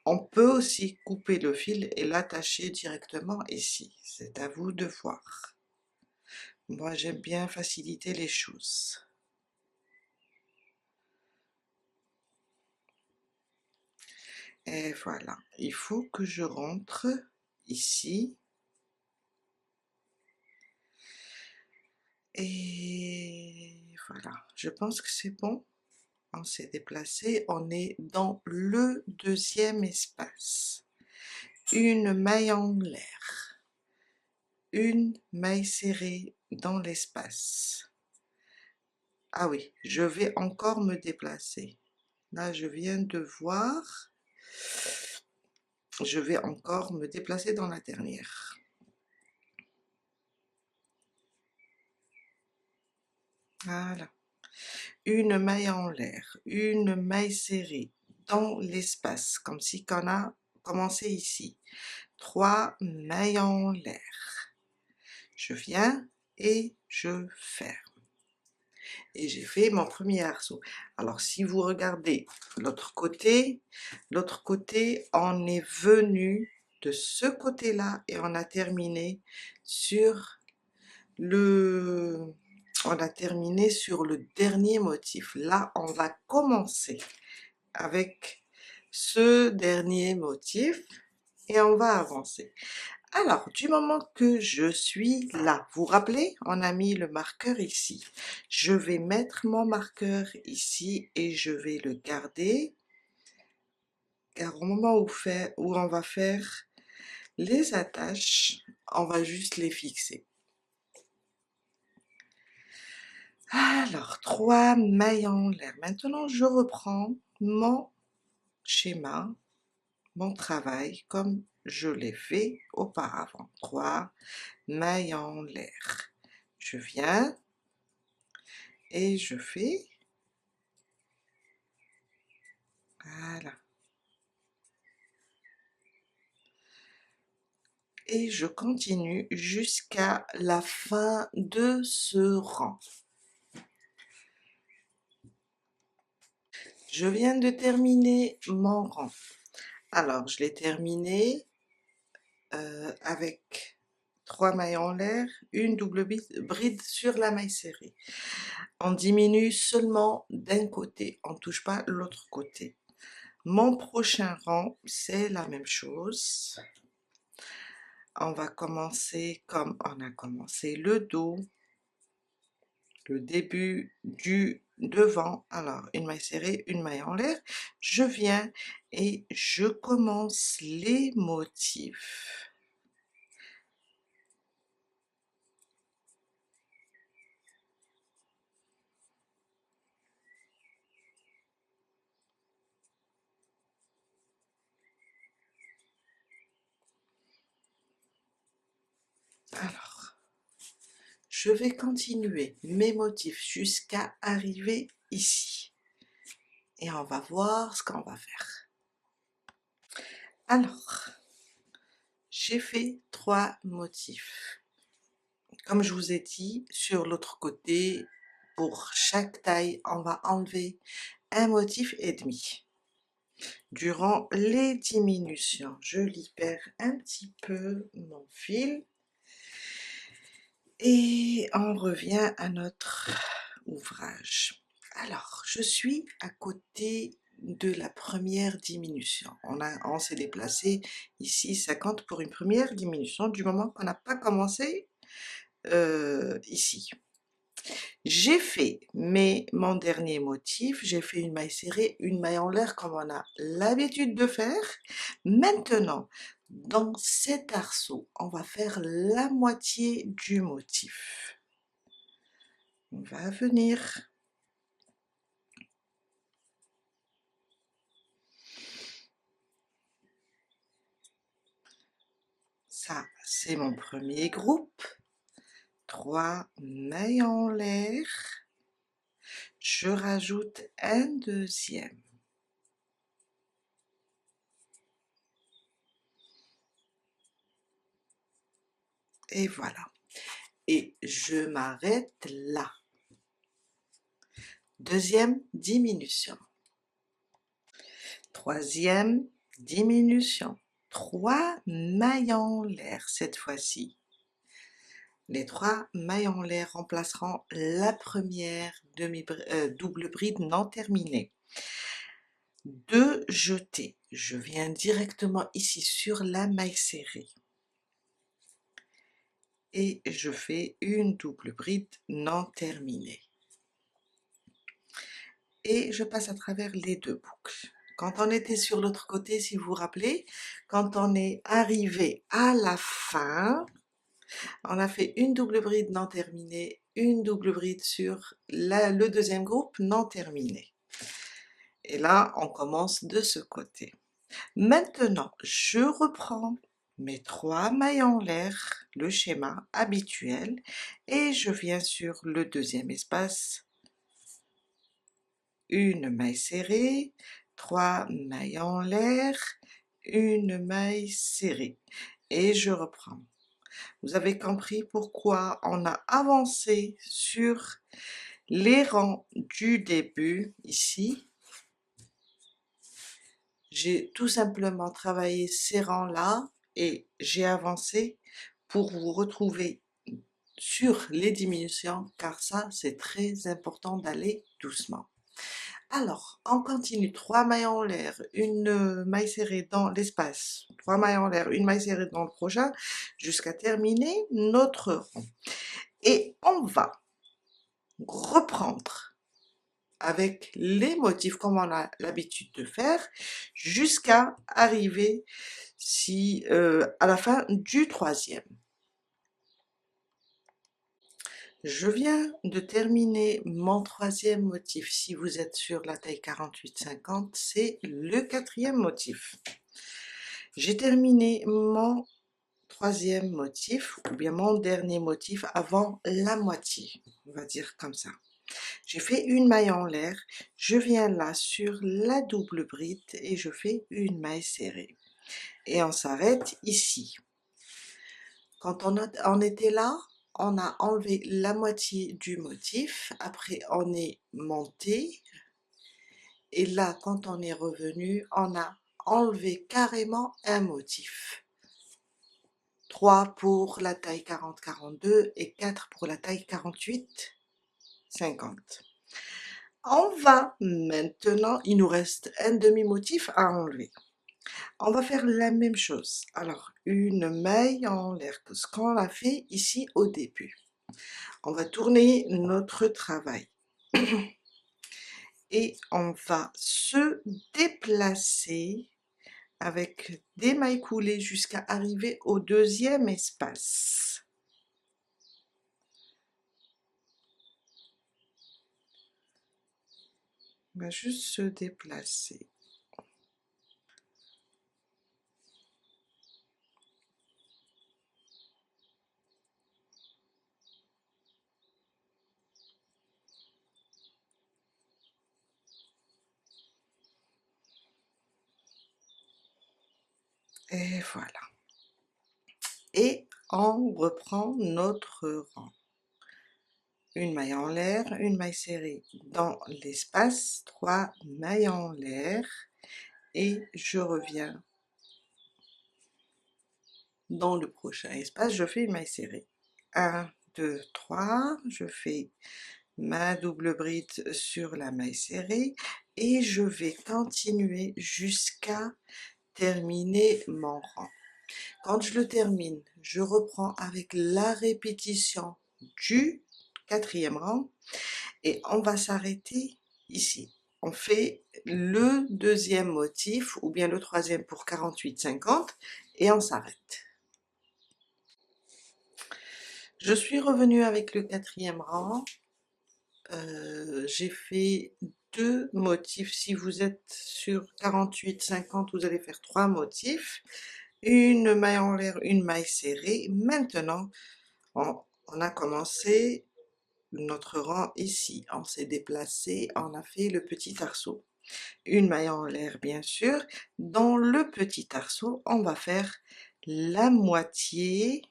On peut aussi couper le fil et l'attacher directement ici, c'est à vous de voir. Moi, j'aime bien faciliter les choses. Et voilà, il faut que je rentre ici. Et voilà, je pense que c'est bon. On s'est déplacé, on est dans le 2e espace. Une maille en l'air. Une maille serrée dans l'espace. Ah oui, je vais encore me déplacer. Là, je viens de voir. Je vais encore me déplacer dans la dernière. Voilà. Une maille en l'air, une maille serrée dans l'espace, comme si on a commencé ici. 3 mailles en l'air. Je viens et je ferme. Et j'ai fait mon premier arceau. Alors, si vous regardez l'autre côté, on est venu de ce côté-là et on a terminé sur le dernier motif. Là, on va commencer avec ce dernier motif et on va avancer. Alors, du moment que je suis là, vous vous rappelez, on a mis le marqueur ici. Je vais mettre mon marqueur ici et je vais le garder, car au moment où on va faire les attaches, on va juste les fixer. Alors, 3 mailles en l'air. Maintenant, je reprends mon schéma, mon travail, comme je l'ai fait auparavant. 3 mailles en l'air. Je viens et je fais, voilà. Et je continue jusqu'à la fin de ce rang. Je viens de terminer mon rang. Alors, je l'ai terminé avec 3 mailles en l'air, une double bride sur la maille serrée. On diminue seulement d'un côté, on ne touche pas l'autre côté. Mon prochain rang, c'est la même chose. On va commencer comme on a commencé le dos, le début du devant. Alors, une maille serrée, une maille en l'air. Je viens et je commence les motifs. Alors, je vais continuer mes motifs jusqu'à arriver ici. Et on va voir ce qu'on va faire. Alors, j'ai fait 3 motifs. Comme je vous ai dit, sur l'autre côté, pour chaque taille, on va enlever un motif et demi. Durant les diminutions, je libère un petit peu mon fil et on revient à notre ouvrage. Alors, je suis à côté de la première diminution. On s'est déplacé ici 50 pour une première diminution du moment qu'on n'a pas commencé ici. J'ai fait mon dernier motif, j'ai fait une maille serrée, une maille en l'air comme on a l'habitude de faire. Maintenant, dans cet arceau, on va faire la moitié du motif. On va venir. Ça, c'est mon premier groupe. 3 mailles en l'air. Je rajoute un deuxième. Et voilà. Et je m'arrête là. Deuxième diminution. Troisième diminution. 3 mailles en l'air cette fois-ci. Les 3 mailles en l'air remplaceront la première double bride non terminée. 2 jetés. Je viens directement ici sur la maille serrée. Et je fais une double bride non terminée. Et je passe à travers les 2 boucles. Quand on était sur l'autre côté, si vous vous rappelez, quand on est arrivé à la fin, on a fait une double bride non terminée, une double bride sur le deuxième groupe non terminé. Et là, on commence de ce côté. Maintenant, je reprends mes 3 mailles en l'air, le schéma habituel, et je viens sur le deuxième espace, une maille serrée, 3 mailles en l'air, une maille serrée, et je reprends. Vous avez compris pourquoi on a avancé sur les rangs du début ici. J'ai tout simplement travaillé ces rangs-là et j'ai avancé pour vous retrouver sur les diminutions, car ça, c'est très important d'aller doucement. Alors, on continue, 3 mailles en l'air, une maille serrée dans l'espace, 3 mailles en l'air, une maille serrée dans le prochain, jusqu'à terminer notre rond. Et on va reprendre avec les motifs comme on a l'habitude de faire, jusqu'à arriver à la fin du troisième. Je viens de terminer mon troisième motif. Si vous êtes sur la taille 48-50, c'est le quatrième motif. J'ai terminé mon troisième motif, ou bien mon dernier motif avant la moitié, on va dire comme ça. J'ai fait une maille en l'air, je viens là sur la double bride et je fais une maille serrée. Et on s'arrête ici. Quand on était là, on a enlevé la moitié du motif, après on est monté, et là quand on est revenu, on a enlevé carrément un motif. 3 pour la taille 40-42 et 4 pour la taille 48-50. On va maintenant, il nous reste un demi-motif à enlever. On va faire la même chose. Alors, une maille en l'air, ce qu'on a fait ici au début. On va tourner notre travail et on va se déplacer avec des mailles coulées jusqu'à arriver au deuxième espace. On va juste se déplacer. Et voilà. Et on reprend notre rang. Une maille en l'air, une maille serrée dans l'espace, 3 mailles en l'air et je reviens dans le prochain espace, je fais une maille serrée. 1, 2, 3, je fais ma double bride sur la maille serrée et je vais continuer jusqu'à terminer mon rang. Quand je le termine, je reprends avec la répétition du 4e rang et on va s'arrêter ici. On fait le 2e motif ou bien le 3e pour 48-50 et on s'arrête. Je suis revenue avec le 4e rang. J'ai fait 2 motifs. Si vous êtes sur 48-50, vous allez faire 3 motifs. Une maille en l'air, une maille serrée. Maintenant, on a commencé notre rang ici. On s'est déplacé, on a fait le petit arceau. Une maille en l'air, bien sûr. Dans le petit arceau, on va faire la moitié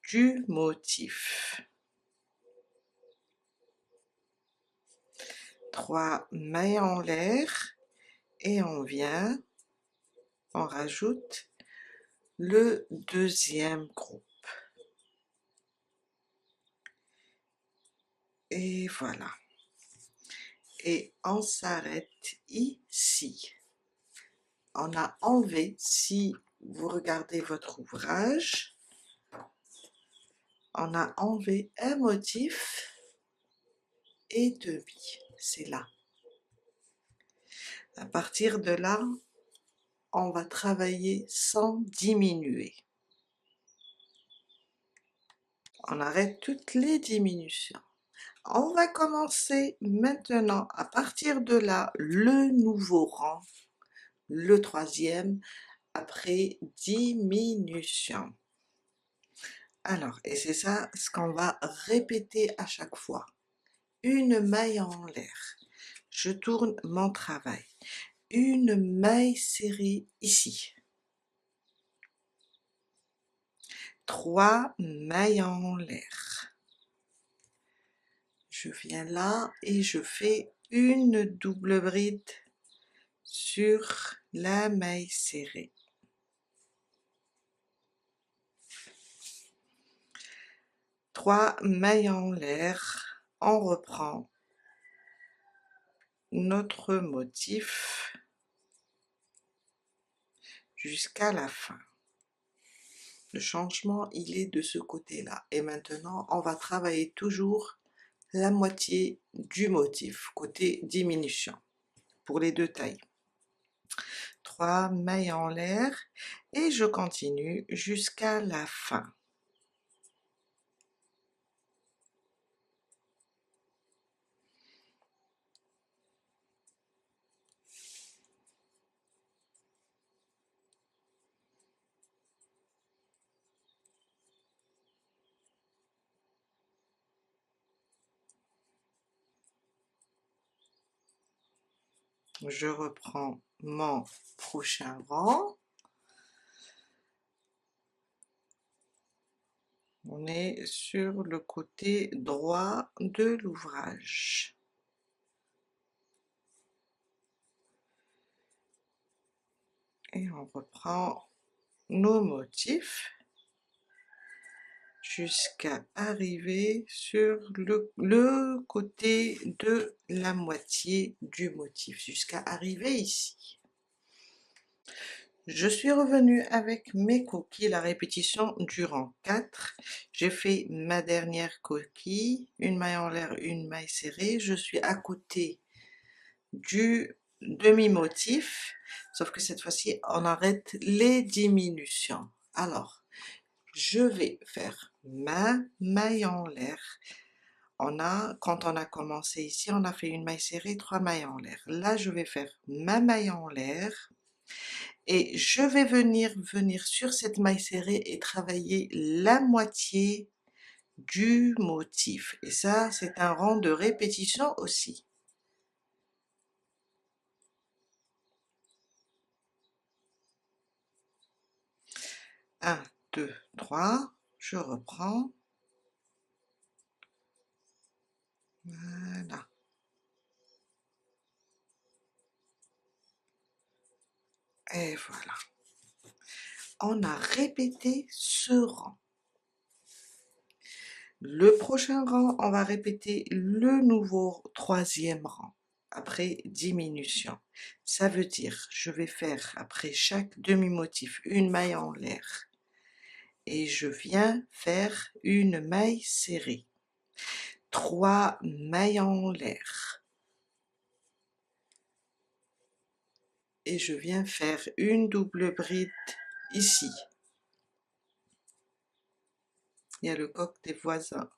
du motif. 3 mailles en l'air et on rajoute le 2e groupe. Et voilà. Et on s'arrête ici. On a enlevé, si vous regardez votre ouvrage, on a enlevé un motif et demi. C'est là. À partir de là, on va travailler sans diminuer. On arrête toutes les diminutions. On va commencer maintenant, à partir de là, le nouveau rang, le 3e, après diminution. Alors, et c'est ça ce qu'on va répéter à chaque fois. Une maille en l'air. Je tourne mon travail. Une maille serrée ici. 3 mailles en l'air. Je viens là et je fais une double bride sur la maille serrée. 3 mailles en l'air, on reprend notre motif jusqu'à la fin. Le changement, il est de ce côté-là. Et maintenant, on va travailler toujours la moitié du motif, côté diminution, pour les 2 tailles. 3 mailles en l'air et je continue jusqu'à la fin. Je reprends mon prochain rang. On est sur le côté droit de l'ouvrage. Et on reprend nos motifs jusqu'à arriver sur le côté de la moitié du motif, jusqu'à arriver ici. Je suis revenue avec mes coquilles, la répétition durant 4. J'ai fait ma dernière coquille, une maille en l'air, une maille serrée. Je suis à côté du demi-motif, sauf que cette fois-ci, on arrête les diminutions. Alors, je vais faire ma maille en l'air. Quand on a commencé ici, on a fait une maille serrée, 3 mailles en l'air. Là, je vais faire ma maille en l'air et je vais venir sur cette maille serrée et travailler la moitié du motif. Et ça, c'est un rang de répétition aussi. 1, 2, 3, je reprends. Voilà. Et voilà. On a répété ce rang. Le prochain rang, on va répéter le nouveau troisième rang après diminution. Ça veut dire, je vais faire après chaque demi-motif une maille en l'air et je viens faire une maille serrée. 3 mailles en l'air et je viens faire une double bride ici. Il y a le coq des voisins.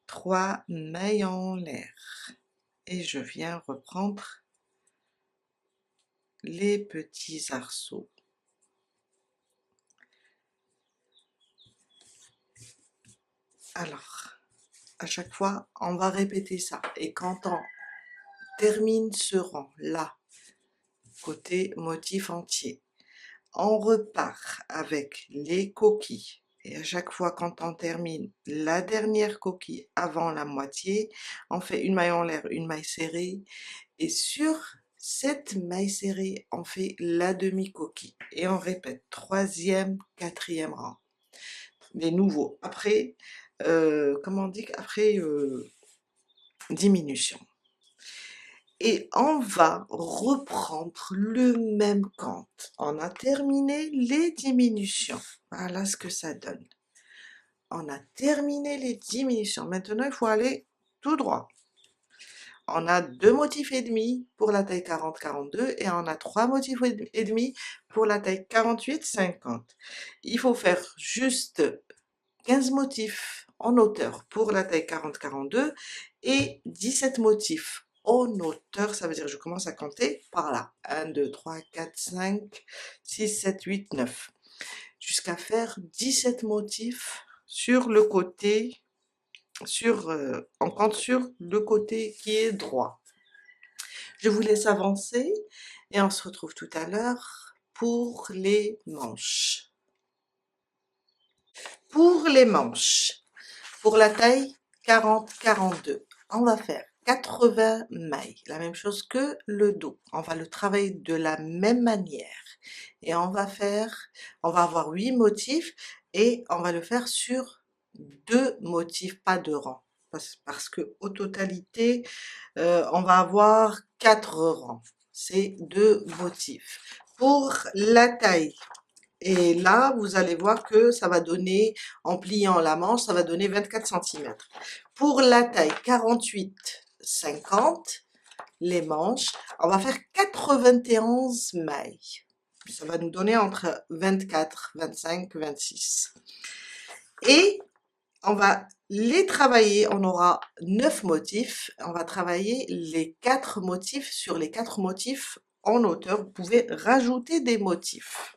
3 mailles en l'air et je viens reprendre les petits arceaux. Alors, à chaque fois, on va répéter ça. Et quand on termine ce rang là, côté motif entier, on repart avec les coquilles. Et à chaque fois, quand on termine la dernière coquille avant la moitié, on fait une maille en l'air, une maille serrée. Et sur cette maille serrée, on fait la demi-coquille. Et on répète troisième, quatrième rang. Les nouveaux. Après, comment on dit, après diminution. Et on va reprendre le même compte. On a terminé les diminutions. Voilà ce que ça donne. On a terminé les diminutions. Maintenant, il faut aller tout droit. On a 2 motifs et demi pour la taille 40-42 et on a 3 motifs et demi pour la taille 48-50. Il faut faire juste 15 motifs en hauteur pour la taille 40-42 et 17 motifs en hauteur, ça veut dire que je commence à compter par là. 1, 2, 3, 4, 5, 6, 7, 8, 9. Jusqu'à faire 17 motifs sur le côté, on compte sur le côté qui est droit. Je vous laisse avancer et on se retrouve tout à l'heure pour les manches. Pour les manches, pour la taille 40-42, on va faire 80 mailles, la même chose que le dos. On va le travailler de la même manière et on va avoir 8 motifs et on va le faire sur 2 motifs, pas de rang, parce que au totalité, on va avoir 4 rangs, c'est 2 motifs. Pour la taille, et là, vous allez voir que ça va donner, en pliant la manche, ça va donner 24 cm. Pour la taille 48-50, les manches, on va faire 91 mailles. Ça va nous donner entre 24, 25, 26. Et on va les travailler, on aura 9 motifs. On va travailler les 4 motifs sur les 4 motifs en hauteur. Vous pouvez rajouter des motifs.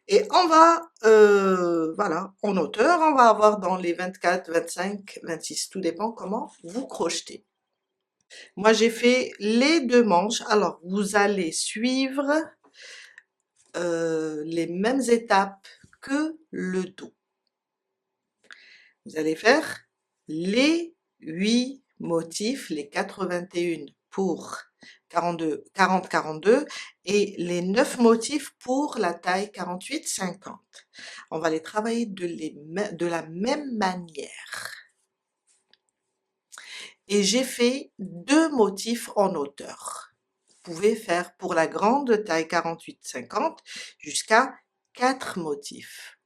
Et on va, voilà, en hauteur, on va avoir dans les 24, 25, 26, tout dépend comment vous crochetez. Moi, j'ai fait les 2 manches. Alors, vous allez suivre les mêmes étapes que le dos. Vous allez faire les 8 motifs, les 81 pour 40-42 et les 9 motifs pour la taille 48-50. On va les travailler de la même manière. Et j'ai fait 2 motifs en hauteur. pouvez faire pour la grande taille 48-50 jusqu'à 4 motifs.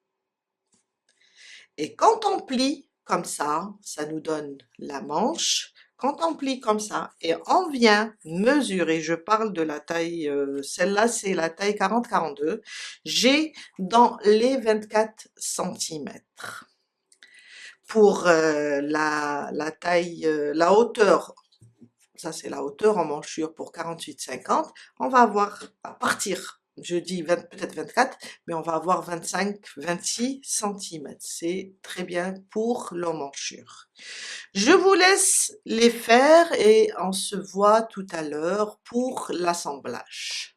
Et quand on plie comme ça nous donne la manche. Quand on plie comme ça et on vient mesurer, je parle de la taille, celle-là c'est la taille 40-42, j'ai dans les 24 centimètres. Pour la taille, la hauteur, ça c'est la hauteur en manchure pour 48-50, on va avoir à partir, je dis peut-être 24, mais on va avoir 25-26 cm. C'est très bien pour l'emmanchure. Je vous laisse les faire et on se voit tout à l'heure pour l'assemblage.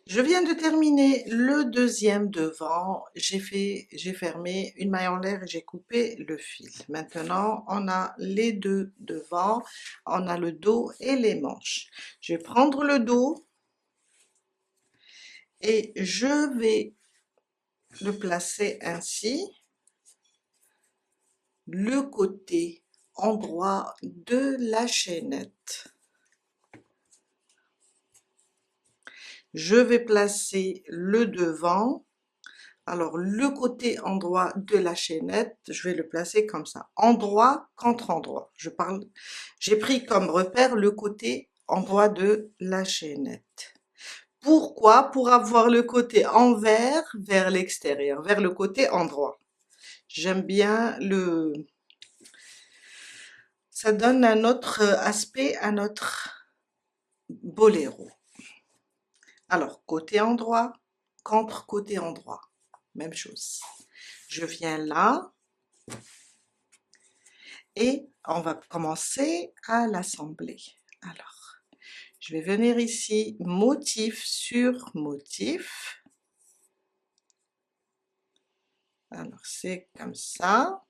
Je viens de terminer le deuxième devant, j'ai fermé une maille en l'air et j'ai coupé le fil. Maintenant, on a les deux devant, on a le dos et les manches. Je vais prendre le dos et je vais le placer ainsi, le côté endroit de la chaînette. Je vais placer le devant, alors le côté endroit de la chaînette, je vais le placer comme ça, endroit contre endroit. J'ai pris comme repère le côté endroit de la chaînette. Pourquoi? Pour avoir le côté envers vers l'extérieur, vers le côté endroit. J'aime bien ça donne un autre aspect à notre boléro. Alors, côté endroit, contre côté endroit, même chose. Je viens là et on va commencer à l'assembler. Alors, je vais venir ici, motif sur motif. Alors, c'est comme ça.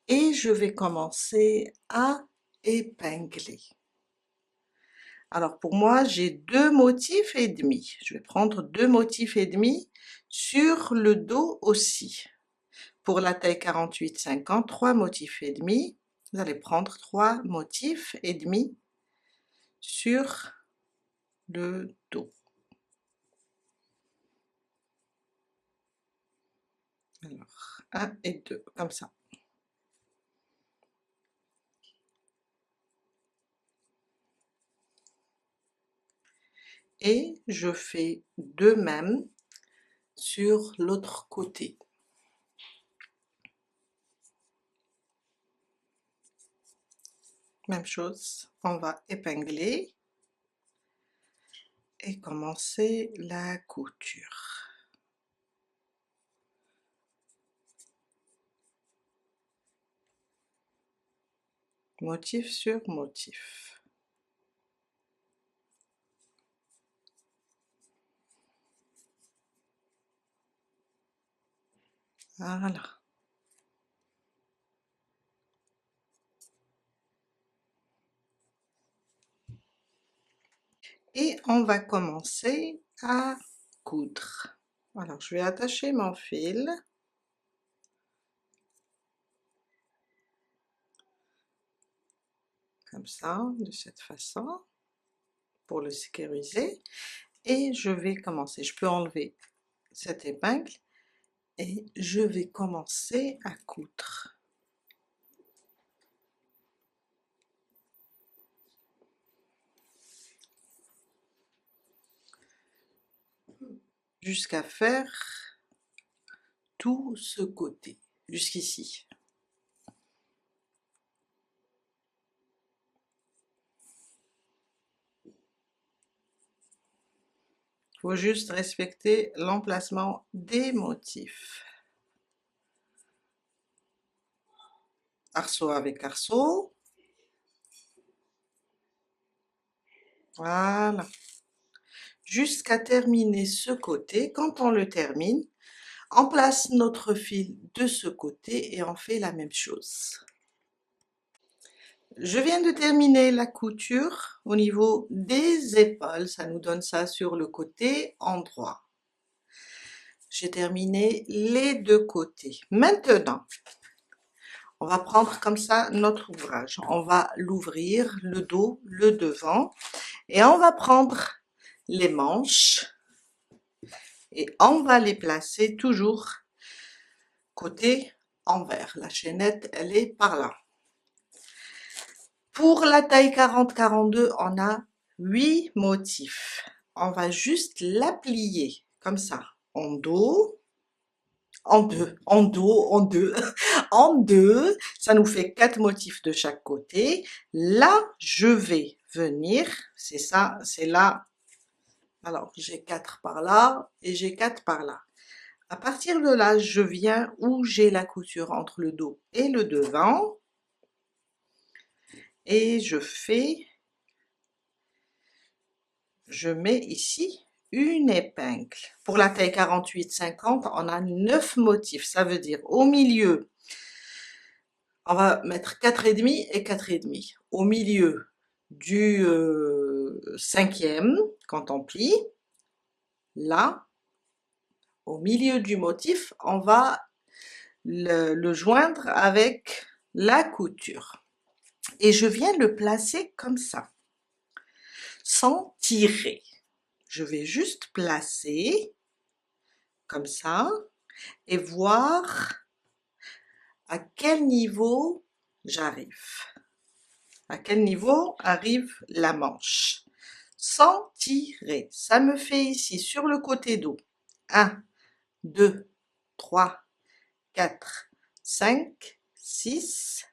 Et je vais commencer à épingler. Alors pour moi, j'ai 2 motifs et demi. Je vais prendre 2 motifs et demi sur le dos aussi. Pour la taille 48-50, 3 motifs et demi. Vous allez prendre 3 motifs et demi sur le dos. Alors, 1 et 2, comme ça. Et je fais de même sur l'autre côté. Même chose, on va épingler et commencer la couture. Motif sur motif. Voilà. Et on va commencer à coudre. Alors je vais attacher mon fil. Comme ça, de cette façon, pour le sécuriser. Et je vais commencer, je peux enlever cette épingle et je vais commencer à coudre. Jusqu'à faire tout ce côté, jusqu'ici. Il faut juste respecter l'emplacement des motifs. Arceau avec arceau. Voilà. Jusqu'à terminer ce côté. Quand on le termine, on place notre fil de ce côté et on fait la même chose. Je viens de terminer la couture au niveau des épaules, ça nous donne ça sur le côté endroit. J'ai terminé les deux côtés. Maintenant, On va prendre comme ça notre ouvrage. On va l'ouvrir, le dos, le devant, et on va prendre les manches et on va les placer toujours côté envers. La chaînette, elle est par là. Pour la taille 40-42, on a 8 motifs. On va juste la plier comme ça, en dos, en deux, en dos, en deux, en deux. Ça nous fait 4 motifs de chaque côté. Là, je vais venir, c'est ça, c'est là. Alors, j'ai 4 par là et j'ai 4 par là. À partir de là, je viens où j'ai la couture entre le dos et le devant. Et je mets ici une épingle. Pour la taille 48-50, on a 9 motifs. Ça veut dire au milieu, on va mettre 4,5 et 4,5. Au milieu du cinquième, quand on plie, là, au milieu du motif, on va le joindre avec la couture. Et je viens le placer comme ça, sans tirer. Je vais juste placer comme ça et voir à quel niveau j'arrive. À quel niveau arrive la manche. Sans tirer. Ça me fait ici sur le côté dos 1, 2, 3, 4, 5, 6,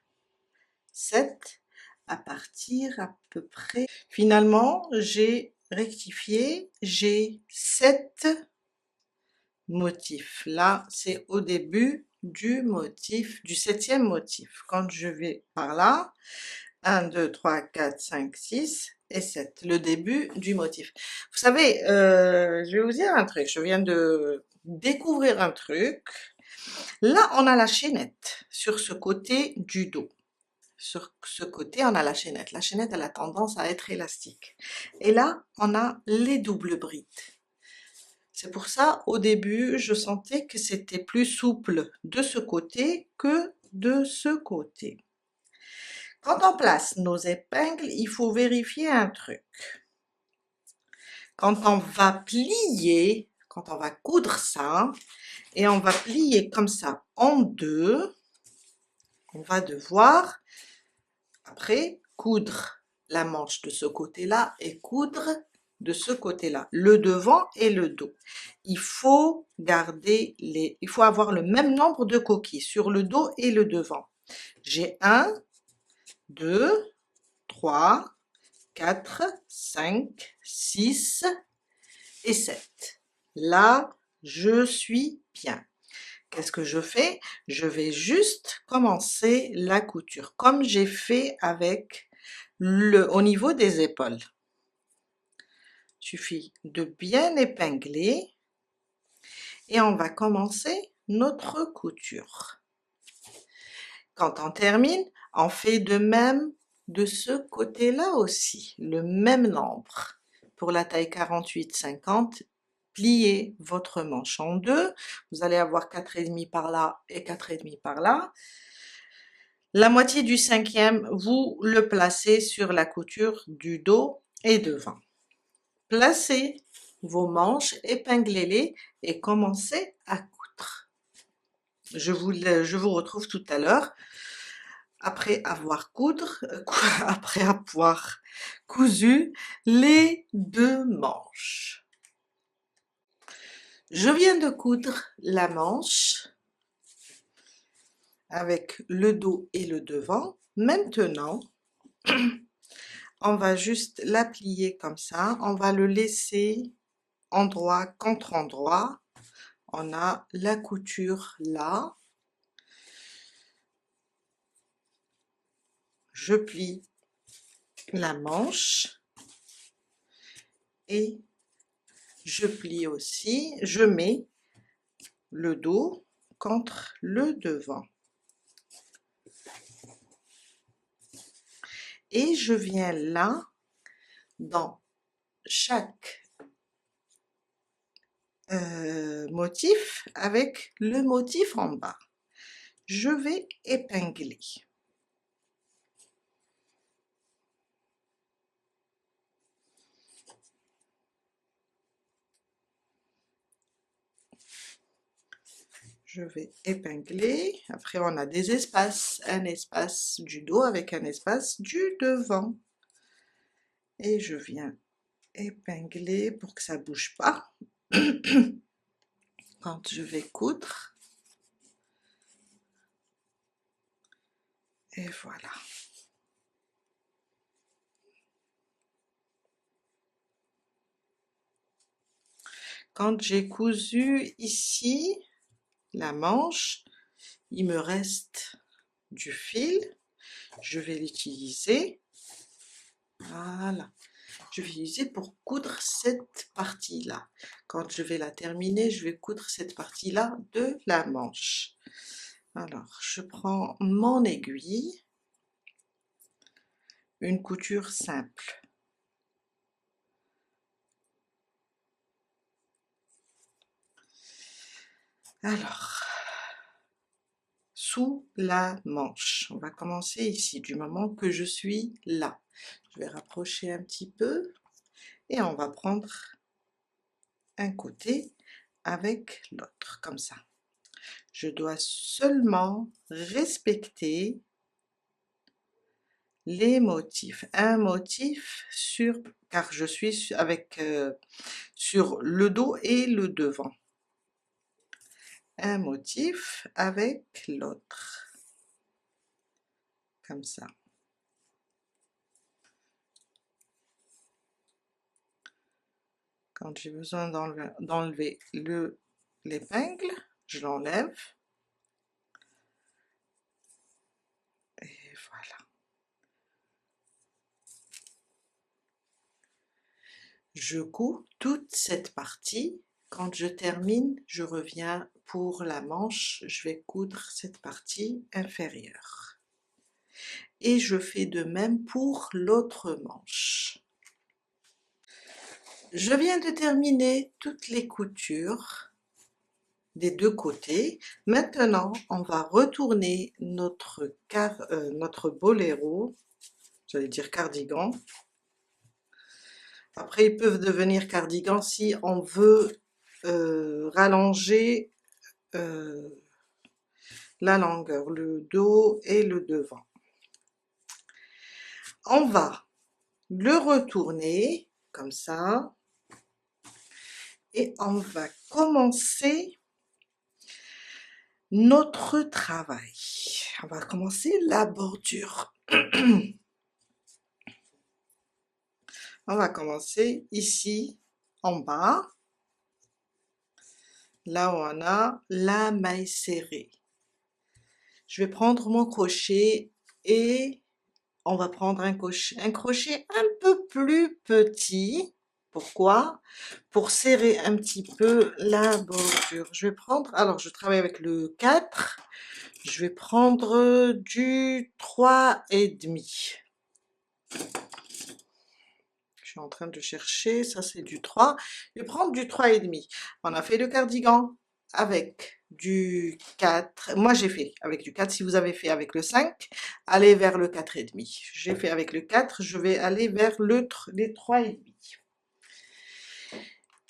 7, à partir à peu près. Finalement, j'ai rectifié, j'ai 7 motifs. Là, c'est au début du motif, du 7e motif. Quand je vais par là, 1, 2, 3, 4, 5, 6 et 7, le début du motif. Vous savez, je vais vous dire un truc, je viens de découvrir un truc. Là, on a la chaînette sur ce côté du dos. Sur ce côté, on a la chaînette. La chaînette, elle a tendance à être élastique. Et là, on a les doubles brides. C'est pour ça, au début, je sentais que c'était plus souple de ce côté que de ce côté. Quand on place nos épingles, il faut vérifier un truc. Quand on va plier, quand on va coudre ça, et on va plier comme ça en deux, on va devoir après coudre la manche de ce côté-là et coudre de ce côté-là, le devant et le dos. Il faut garder il faut avoir le même nombre de coquilles sur le dos et le devant. J'ai 1, 2, 3, 4, 5, 6 et 7. Là, je suis bien. Qu'est-ce que je fais? Je vais juste commencer la couture, comme j'ai fait avec au niveau des épaules. Il suffit de bien épingler et on va commencer notre couture. Quand on termine, on fait de même de ce côté-là aussi, le même nombre. Pour la taille 48-50, pliez votre manche en deux, vous allez avoir 4,5 par là et 4,5 par là. La moitié du cinquième, vous le placez sur la couture du dos et devant. Placez vos manches, épinglez-les et commencez à coudre. Je vous retrouve tout à l'heure après avoir après avoir cousu les 2 manches. Je viens de coudre la manche avec le dos et le devant. Maintenant, on va juste la plier comme ça. On va le laisser endroit contre endroit. On a la couture là. Je plie la manche et je plie aussi. Je mets le dos contre le devant. Et je viens là, dans chaque motif, avec le motif en bas. je vais épingler. Je vais épingler. Après, on a des espaces, un espace du dos avec un espace du devant. Et je viens épingler pour que ça bouge pas. Quand je vais coudre. Et voilà. Quand j'ai cousu ici la manche, il me reste du fil. Je vais l'utiliser. Voilà. Je vais l'utiliser pour coudre cette partie-là. Quand je vais la terminer, je vais coudre cette partie-là de la manche. Alors, je prends mon aiguille, une couture simple. Alors, sous la manche, on va commencer ici, du moment que je suis là. Je vais rapprocher un petit peu et on va prendre un côté avec l'autre, comme ça. Je dois seulement respecter les motifs, un motif sur, car je suis avec sur le dos et le devant, un motif avec l'autre, comme ça. Quand j'ai besoin d'enlever l'épingle, je l'enlève, et voilà. Je couds toute cette partie. Quand je termine, je reviens pour la manche, je vais coudre cette partie inférieure. Et je fais de même pour l'autre manche. Je viens de terminer toutes les coutures des deux côtés. Maintenant, on va retourner notre boléro, j'allais dire cardigan. Après, ils peuvent devenir cardigans si on veut rallonger la longueur, le dos et le devant. On va le retourner comme ça et on va commencer notre travail. On va commencer la bordure. On va commencer ici en bas, là où on a la maille serrée. Je vais prendre mon crochet et on va prendre un crochet un peu plus petit. Pourquoi? Pour serrer un petit peu la bordure. Je vais prendre, alors je travaille avec le 4, je vais prendre du 3,5. Je suis en train de chercher, ça c'est du 3. Je vais prendre du 3,5. On a fait le cardigan avec du 4. Moi j'ai fait avec du 4. Si vous avez fait avec le 5, allez vers le 4,5. J'ai fait avec le 4, je vais aller vers les 3,5.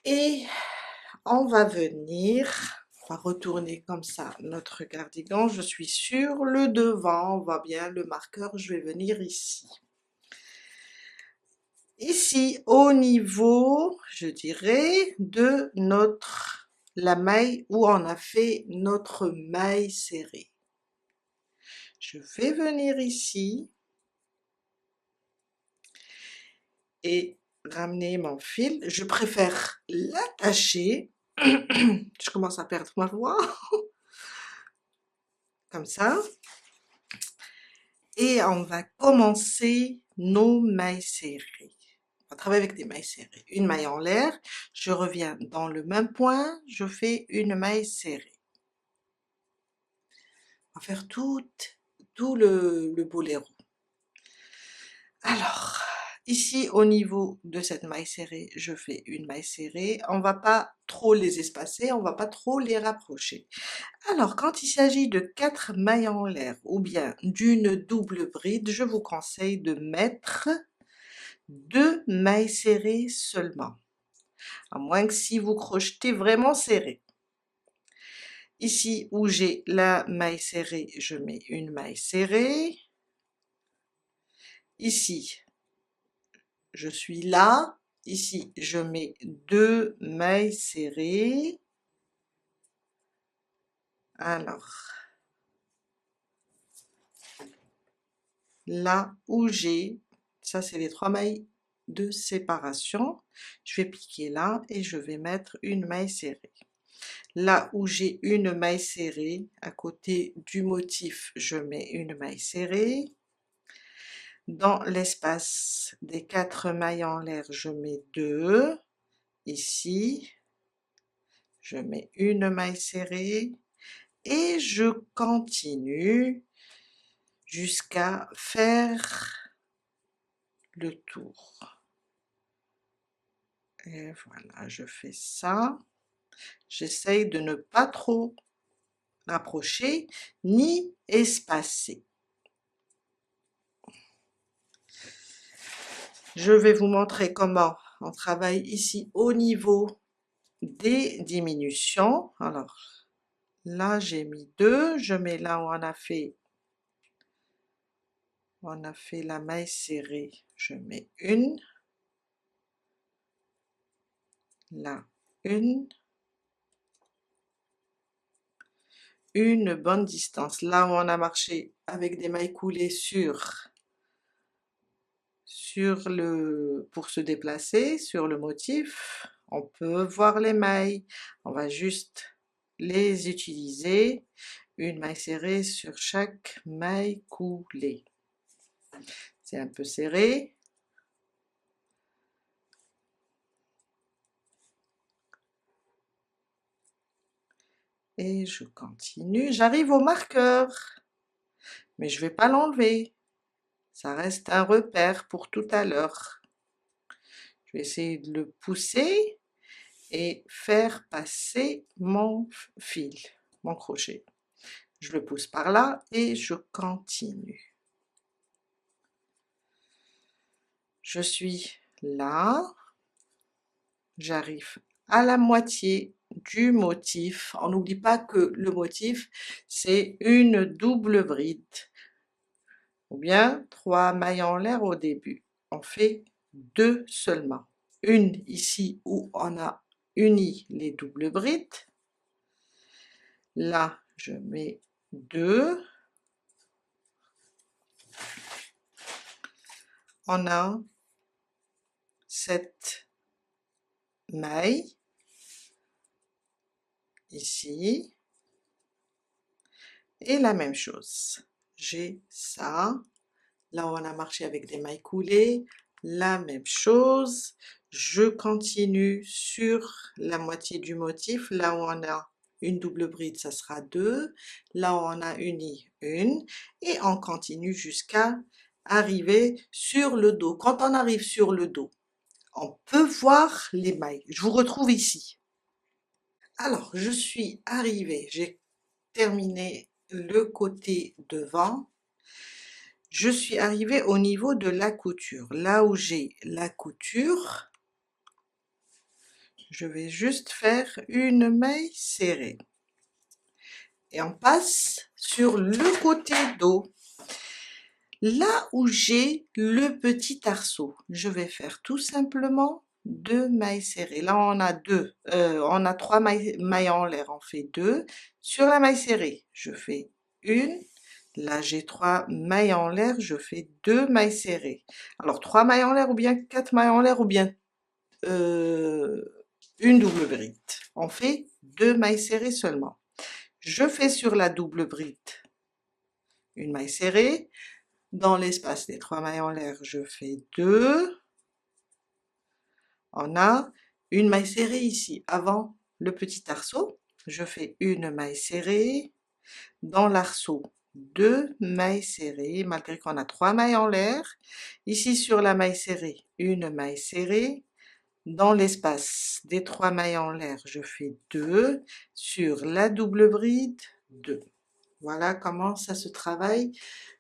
Et on va venir, on va retourner comme ça notre cardigan. Je suis sur le devant, on voit bien le marqueur, je vais venir ici. Ici, au niveau, je dirais, de la maille où on a fait notre maille serrée. Je vais venir ici et ramener mon fil. Je préfère l'attacher. Je commence à perdre ma voix. Comme ça. Et on va commencer nos mailles serrées. On va travailler avec des mailles serrées. Une maille en l'air, je reviens dans le même point, je fais une maille serrée. On va faire tout le boléro. Alors, Ici, au niveau de cette maille serrée, je fais une maille serrée. On va pas trop les espacer, on va pas trop les rapprocher. Alors, quand il s'agit de 4 mailles en l'air ou bien d'une double bride, je vous conseille de mettre 2 mailles serrées seulement, à moins que si vous crochetez vraiment serré. Ici où j'ai la maille serrée, je mets une maille serrée. Ici, je suis là. Ici, je mets 2 mailles serrées. Alors, là où j'ai, ça c'est les 3 mailles de séparation, je vais piquer là et je vais mettre une maille serrée. Là où j'ai une maille serrée, à côté du motif, je mets une maille serrée. Dans l'espace des 4 mailles en l'air, je mets 2. Ici, je mets une maille serrée et je continue jusqu'à faire le tour. Et voilà, je fais ça. J'essaye de ne pas trop rapprocher ni espacer. Je vais vous montrer comment on travaille ici au niveau des diminutions. Alors là j'ai mis 2, je mets là où on a fait la maille serrée, je mets une, là une bonne distance. Là où on a marché avec des mailles coulées pour se déplacer sur le motif, on peut voir les mailles, on va juste les utiliser, une maille serrée sur chaque maille coulée. C'est un peu serré. Et je continue, j'arrive au marqueur, mais je vais pas l'enlever, ça reste un repère pour tout à l'heure. Je vais essayer de le pousser et faire passer mon fil, mon crochet. Je le pousse par là et je continue. Je suis là, j'arrive à la moitié du motif. On n'oublie pas que le motif, c'est une double bride, ou bien 3 mailles en l'air au début. On fait 2 seulement. Une ici où on a uni les doubles brides. Là, je mets 2. On a cette maille ici et la même chose, j'ai ça, là où on a marché avec des mailles coulées, la même chose, je continue sur la moitié du motif, là où on a une double bride, ça sera 2, là où on a uni, une, et on continue jusqu'à arriver sur le dos. Quand on arrive sur le dos, on peut voir les mailles. Je vous retrouve ici. Alors, je suis arrivée, j'ai terminé le côté devant. Je suis arrivée au niveau de la couture. Là où j'ai la couture, je vais juste faire une maille serrée. Et on passe sur le côté dos. Là où j'ai le petit arceau, je vais faire tout simplement 2 mailles serrées. Là on a 3 mailles en l'air, on fait 2. Sur la maille serrée, je fais une. Là j'ai 3 mailles en l'air, je fais 2 mailles serrées. Alors 3 mailles en l'air ou bien 4 mailles en l'air ou bien une double bride. On fait 2 mailles serrées seulement. Je fais sur la double bride une maille serrée. Dans l'espace des 3 mailles en l'air, je fais 2. On a une maille serrée ici, avant le petit arceau. Je fais une maille serrée. Dans l'arceau, 2 mailles serrées, malgré qu'on a 3 mailles en l'air. Ici sur la maille serrée, une maille serrée. Dans l'espace des 3 mailles en l'air, je fais 2. Sur la double bride, 2. Voilà comment ça se travaille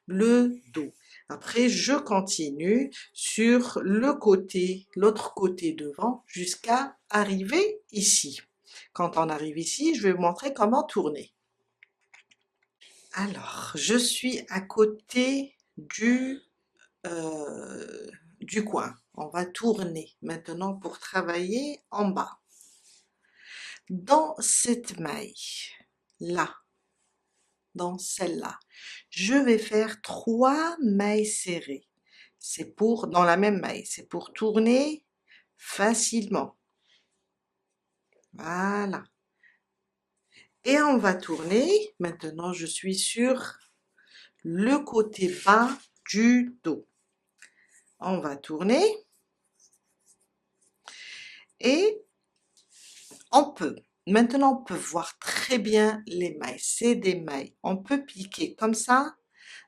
le dos. Après, je continue sur le côté, l'autre côté devant, jusqu'à arriver ici. Quand on arrive ici, je vais vous montrer comment tourner. Alors, je suis à côté du coin. On va tourner maintenant pour travailler en bas. Dans cette maille, là, dans celle-là, je vais faire 3 mailles serrées. C'est pour, dans la même maille, c'est pour tourner facilement. Voilà. Et on va tourner. Maintenant, je suis sur le côté bas du dos. On va tourner. Et maintenant on peut voir très bien les mailles. C'est des mailles. On peut piquer comme ça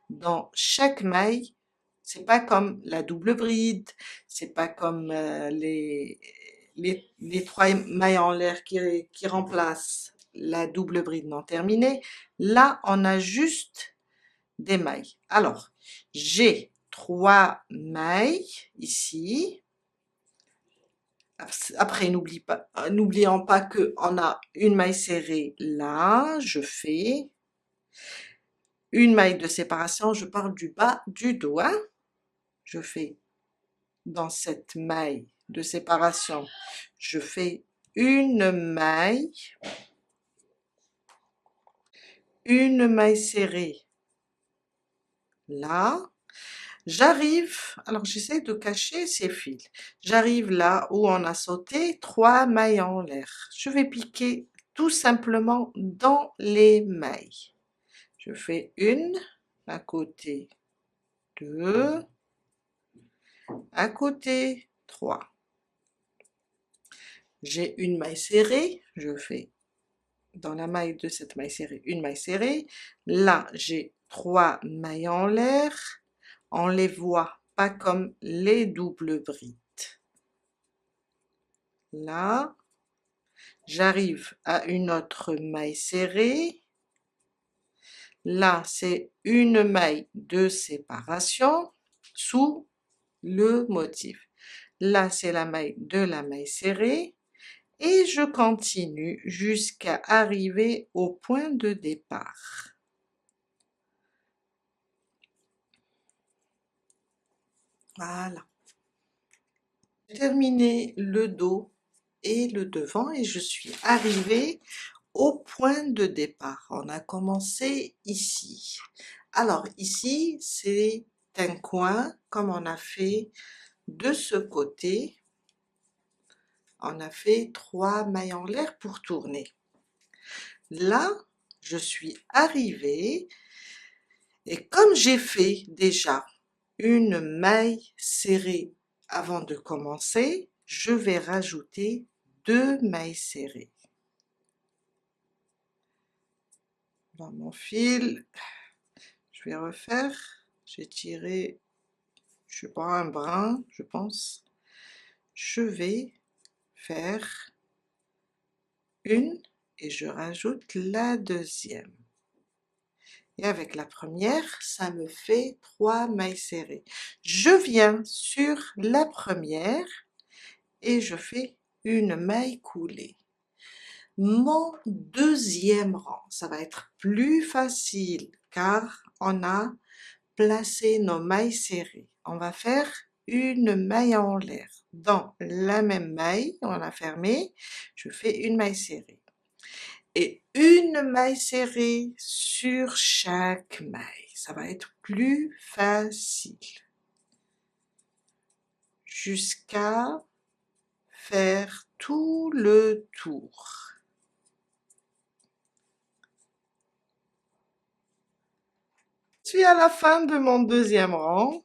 dans chaque maille. C'est pas comme la double bride, c'est pas comme les 3 mailles en l'air qui remplacent la double bride non terminée. Là, on a juste des mailles. Alors, j'ai 3 mailles ici. Après, n'oublions pas que on a une maille serrée là, je fais une maille de séparation, je parle du bas du dos, hein. Je fais dans cette maille de séparation, je fais une maille serrée là. J'arrive, alors j'essaie de cacher ces fils. J'arrive là où on a sauté 3 mailles en l'air. Je vais piquer tout simplement dans les mailles. Je fais une, à côté 2, à côté 3. J'ai une maille serrée, je fais dans la maille de cette maille serrée, une maille serrée. Là, j'ai 3 mailles en l'air. On les voit pas comme les doubles brides. Là, j'arrive à une autre maille serrée. Là, c'est une maille de séparation sous le motif. Là, c'est la maille de la maille serrée. Et je continue jusqu'à arriver au point de départ. Voilà. J'ai terminé le dos et le devant et je suis arrivée au point de départ. On a commencé ici. Alors ici, c'est un coin comme on a fait de ce côté. On a fait 3 mailles en l'air pour tourner. Là, je suis arrivée et comme j'ai fait déjà une maille serrée avant de commencer, je vais rajouter 2 mailles serrées. Dans mon fil, je vais refaire, j'ai tiré, je sais pas, un brin, je pense. Je vais faire une et je rajoute la deuxième. Et avec la première, ça me fait 3 mailles serrées. Je viens sur la première et je fais une maille coulée. Mon deuxième rang, ça va être plus facile car on a placé nos mailles serrées. On va faire une maille en l'air. Dans la même maille, on l'a fermée, je fais une maille serrée. Et une maille serrée sur chaque maille. Ça va être plus facile. Jusqu'à faire tout le tour. Je suis à la fin de mon deuxième rang.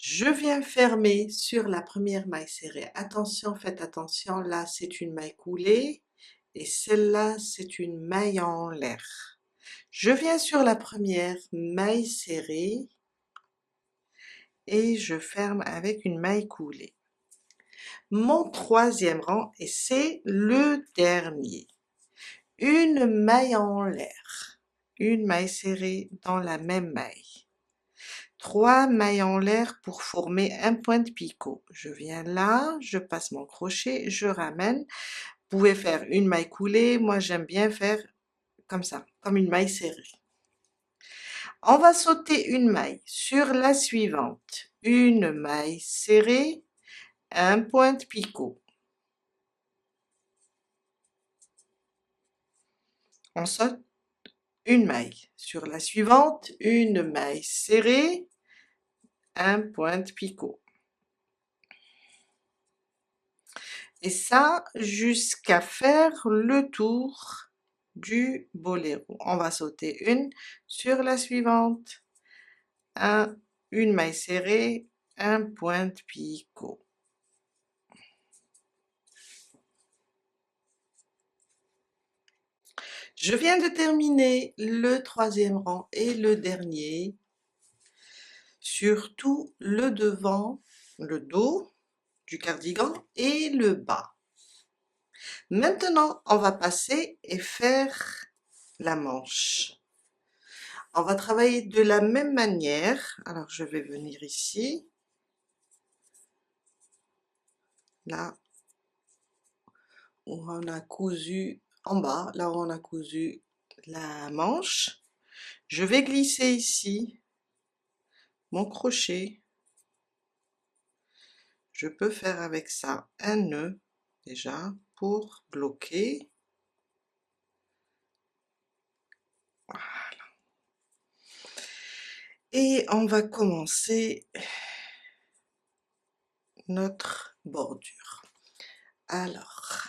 Je viens fermer sur la première maille serrée. Attention, faites attention, là c'est une maille coulée et celle-là c'est une maille en l'air. Je viens sur la première maille serrée et je ferme avec une maille coulée. Mon troisième rang, et c'est le dernier. Une maille en l'air, une maille serrée dans la même maille. 3 mailles en l'air pour former un point de picot. Je viens là, je passe mon crochet, je ramène. Vous pouvez faire une maille coulée, moi j'aime bien faire comme ça, comme une maille serrée. On va sauter une maille sur la suivante. Une maille serrée, un point de picot. On saute une maille. Sur la suivante, une maille serrée, un point de picot. Et ça, jusqu'à faire le tour du boléro. On va sauter une sur la suivante. Une maille serrée, un point de picot. Je viens de terminer le troisième rang et le dernier sur tout le devant, le dos du cardigan et le bas. Maintenant, on va passer et faire la manche. On va travailler de la même manière. Alors, je vais venir ici. Là où on a cousu en bas, là où on a cousu la manche. Je vais glisser ici mon crochet. Je peux faire avec ça un nœud déjà pour bloquer. Voilà. Et on va commencer notre bordure. Alors,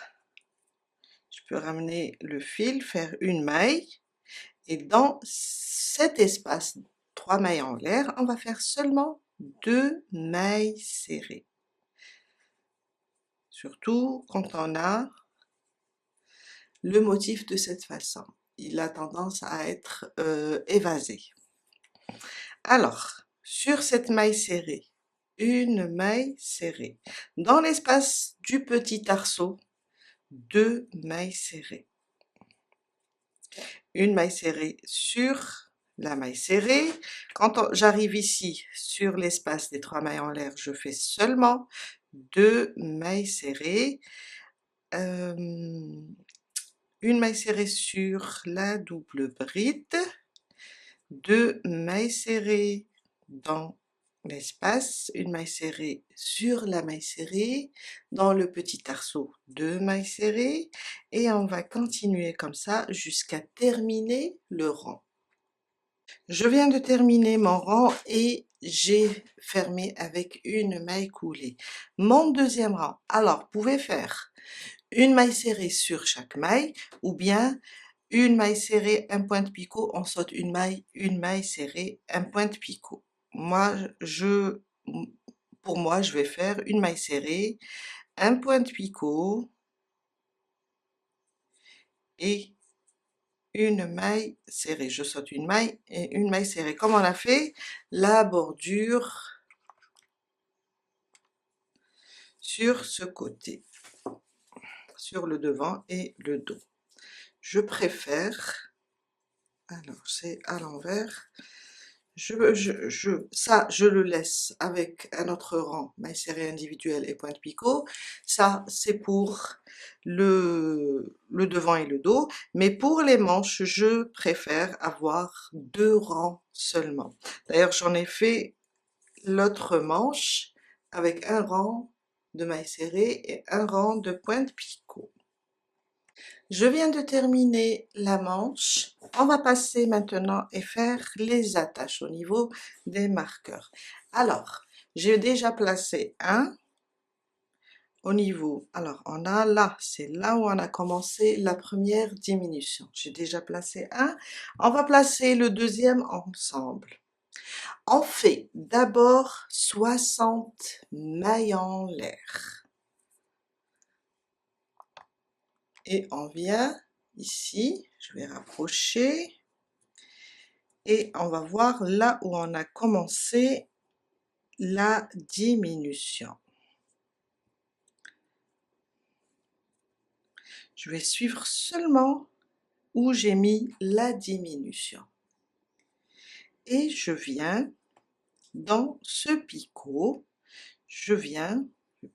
je peux ramener le fil, faire une maille, et dans cet espace, 3 mailles en l'air, on va faire seulement 2 mailles serrées. Surtout quand on a le motif de cette façon. Il a tendance à être évasé. Alors, sur cette maille serrée, une maille serrée. Dans l'espace du petit arceau, 2 mailles serrées. Une maille serrée sur la maille serrée. Quand j'arrive ici sur l'espace des 3 mailles en l'air, je fais seulement 2 mailles serrées. Une maille serrée sur la double bride, 2 mailles serrées dans l'espace, une maille serrée sur la maille serrée, dans le petit arceau, 2 mailles serrées, et on va continuer comme ça jusqu'à terminer le rang. Je viens de terminer mon rang et j'ai fermé avec une maille coulée. Mon deuxième rang, alors vous pouvez faire une maille serrée sur chaque maille, ou bien une maille serrée, un point de picot, on saute une maille serrée, un point de picot. Pour moi, je vais faire une maille serrée, un point de picot et une maille serrée. Je saute une maille et une maille serrée. Comme on a fait la bordure sur ce côté, sur le devant et le dos. Je préfère, alors c'est à l'envers, ça, je le laisse avec un autre rang, maille serrée individuelle et point de picot. Ça, c'est pour le devant et le dos. Mais pour les manches, je préfère avoir 2 rangs seulement. D'ailleurs, j'en ai fait l'autre manche avec un rang de maille serrée et un rang de point de picot. Je viens de terminer la manche. On va passer maintenant et faire les attaches au niveau des marqueurs. Alors, j'ai déjà placé un au niveau. Alors, on a là, c'est là où on a commencé la première diminution. J'ai déjà placé un. On va placer le deuxième ensemble. On fait d'abord 60 mailles en l'air. Et on vient ici, je vais rapprocher, et on va voir là où on a commencé la diminution. Je vais suivre seulement où j'ai mis la diminution. Et je viens dans ce picot, je vais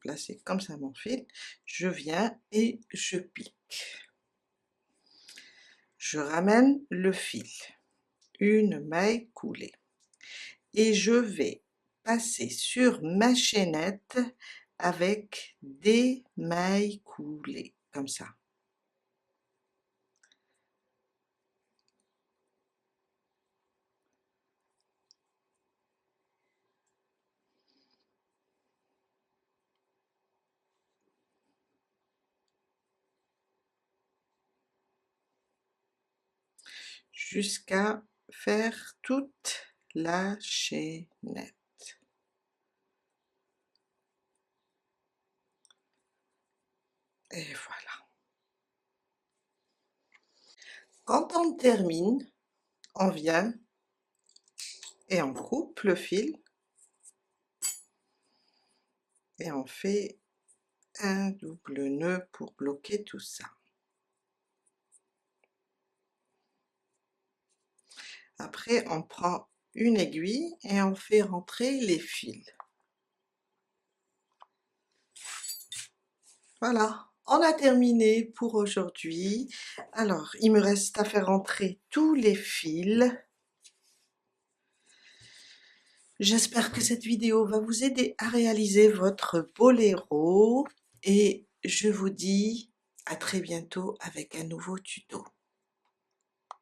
placer comme ça mon fil, je viens et je pique. Je ramène le fil, une maille coulée, et je vais passer sur ma chaînette avec des mailles coulées, comme ça. Jusqu'à faire toute la chaînette. Et voilà. Quand on termine, on vient et on coupe le fil et on fait un double nœud pour bloquer tout ça. Après, on prend une aiguille et on fait rentrer les fils. Voilà, on a terminé pour aujourd'hui. Alors, il me reste à faire rentrer tous les fils. J'espère que cette vidéo va vous aider à réaliser votre boléro et je vous dis à très bientôt avec un nouveau tuto.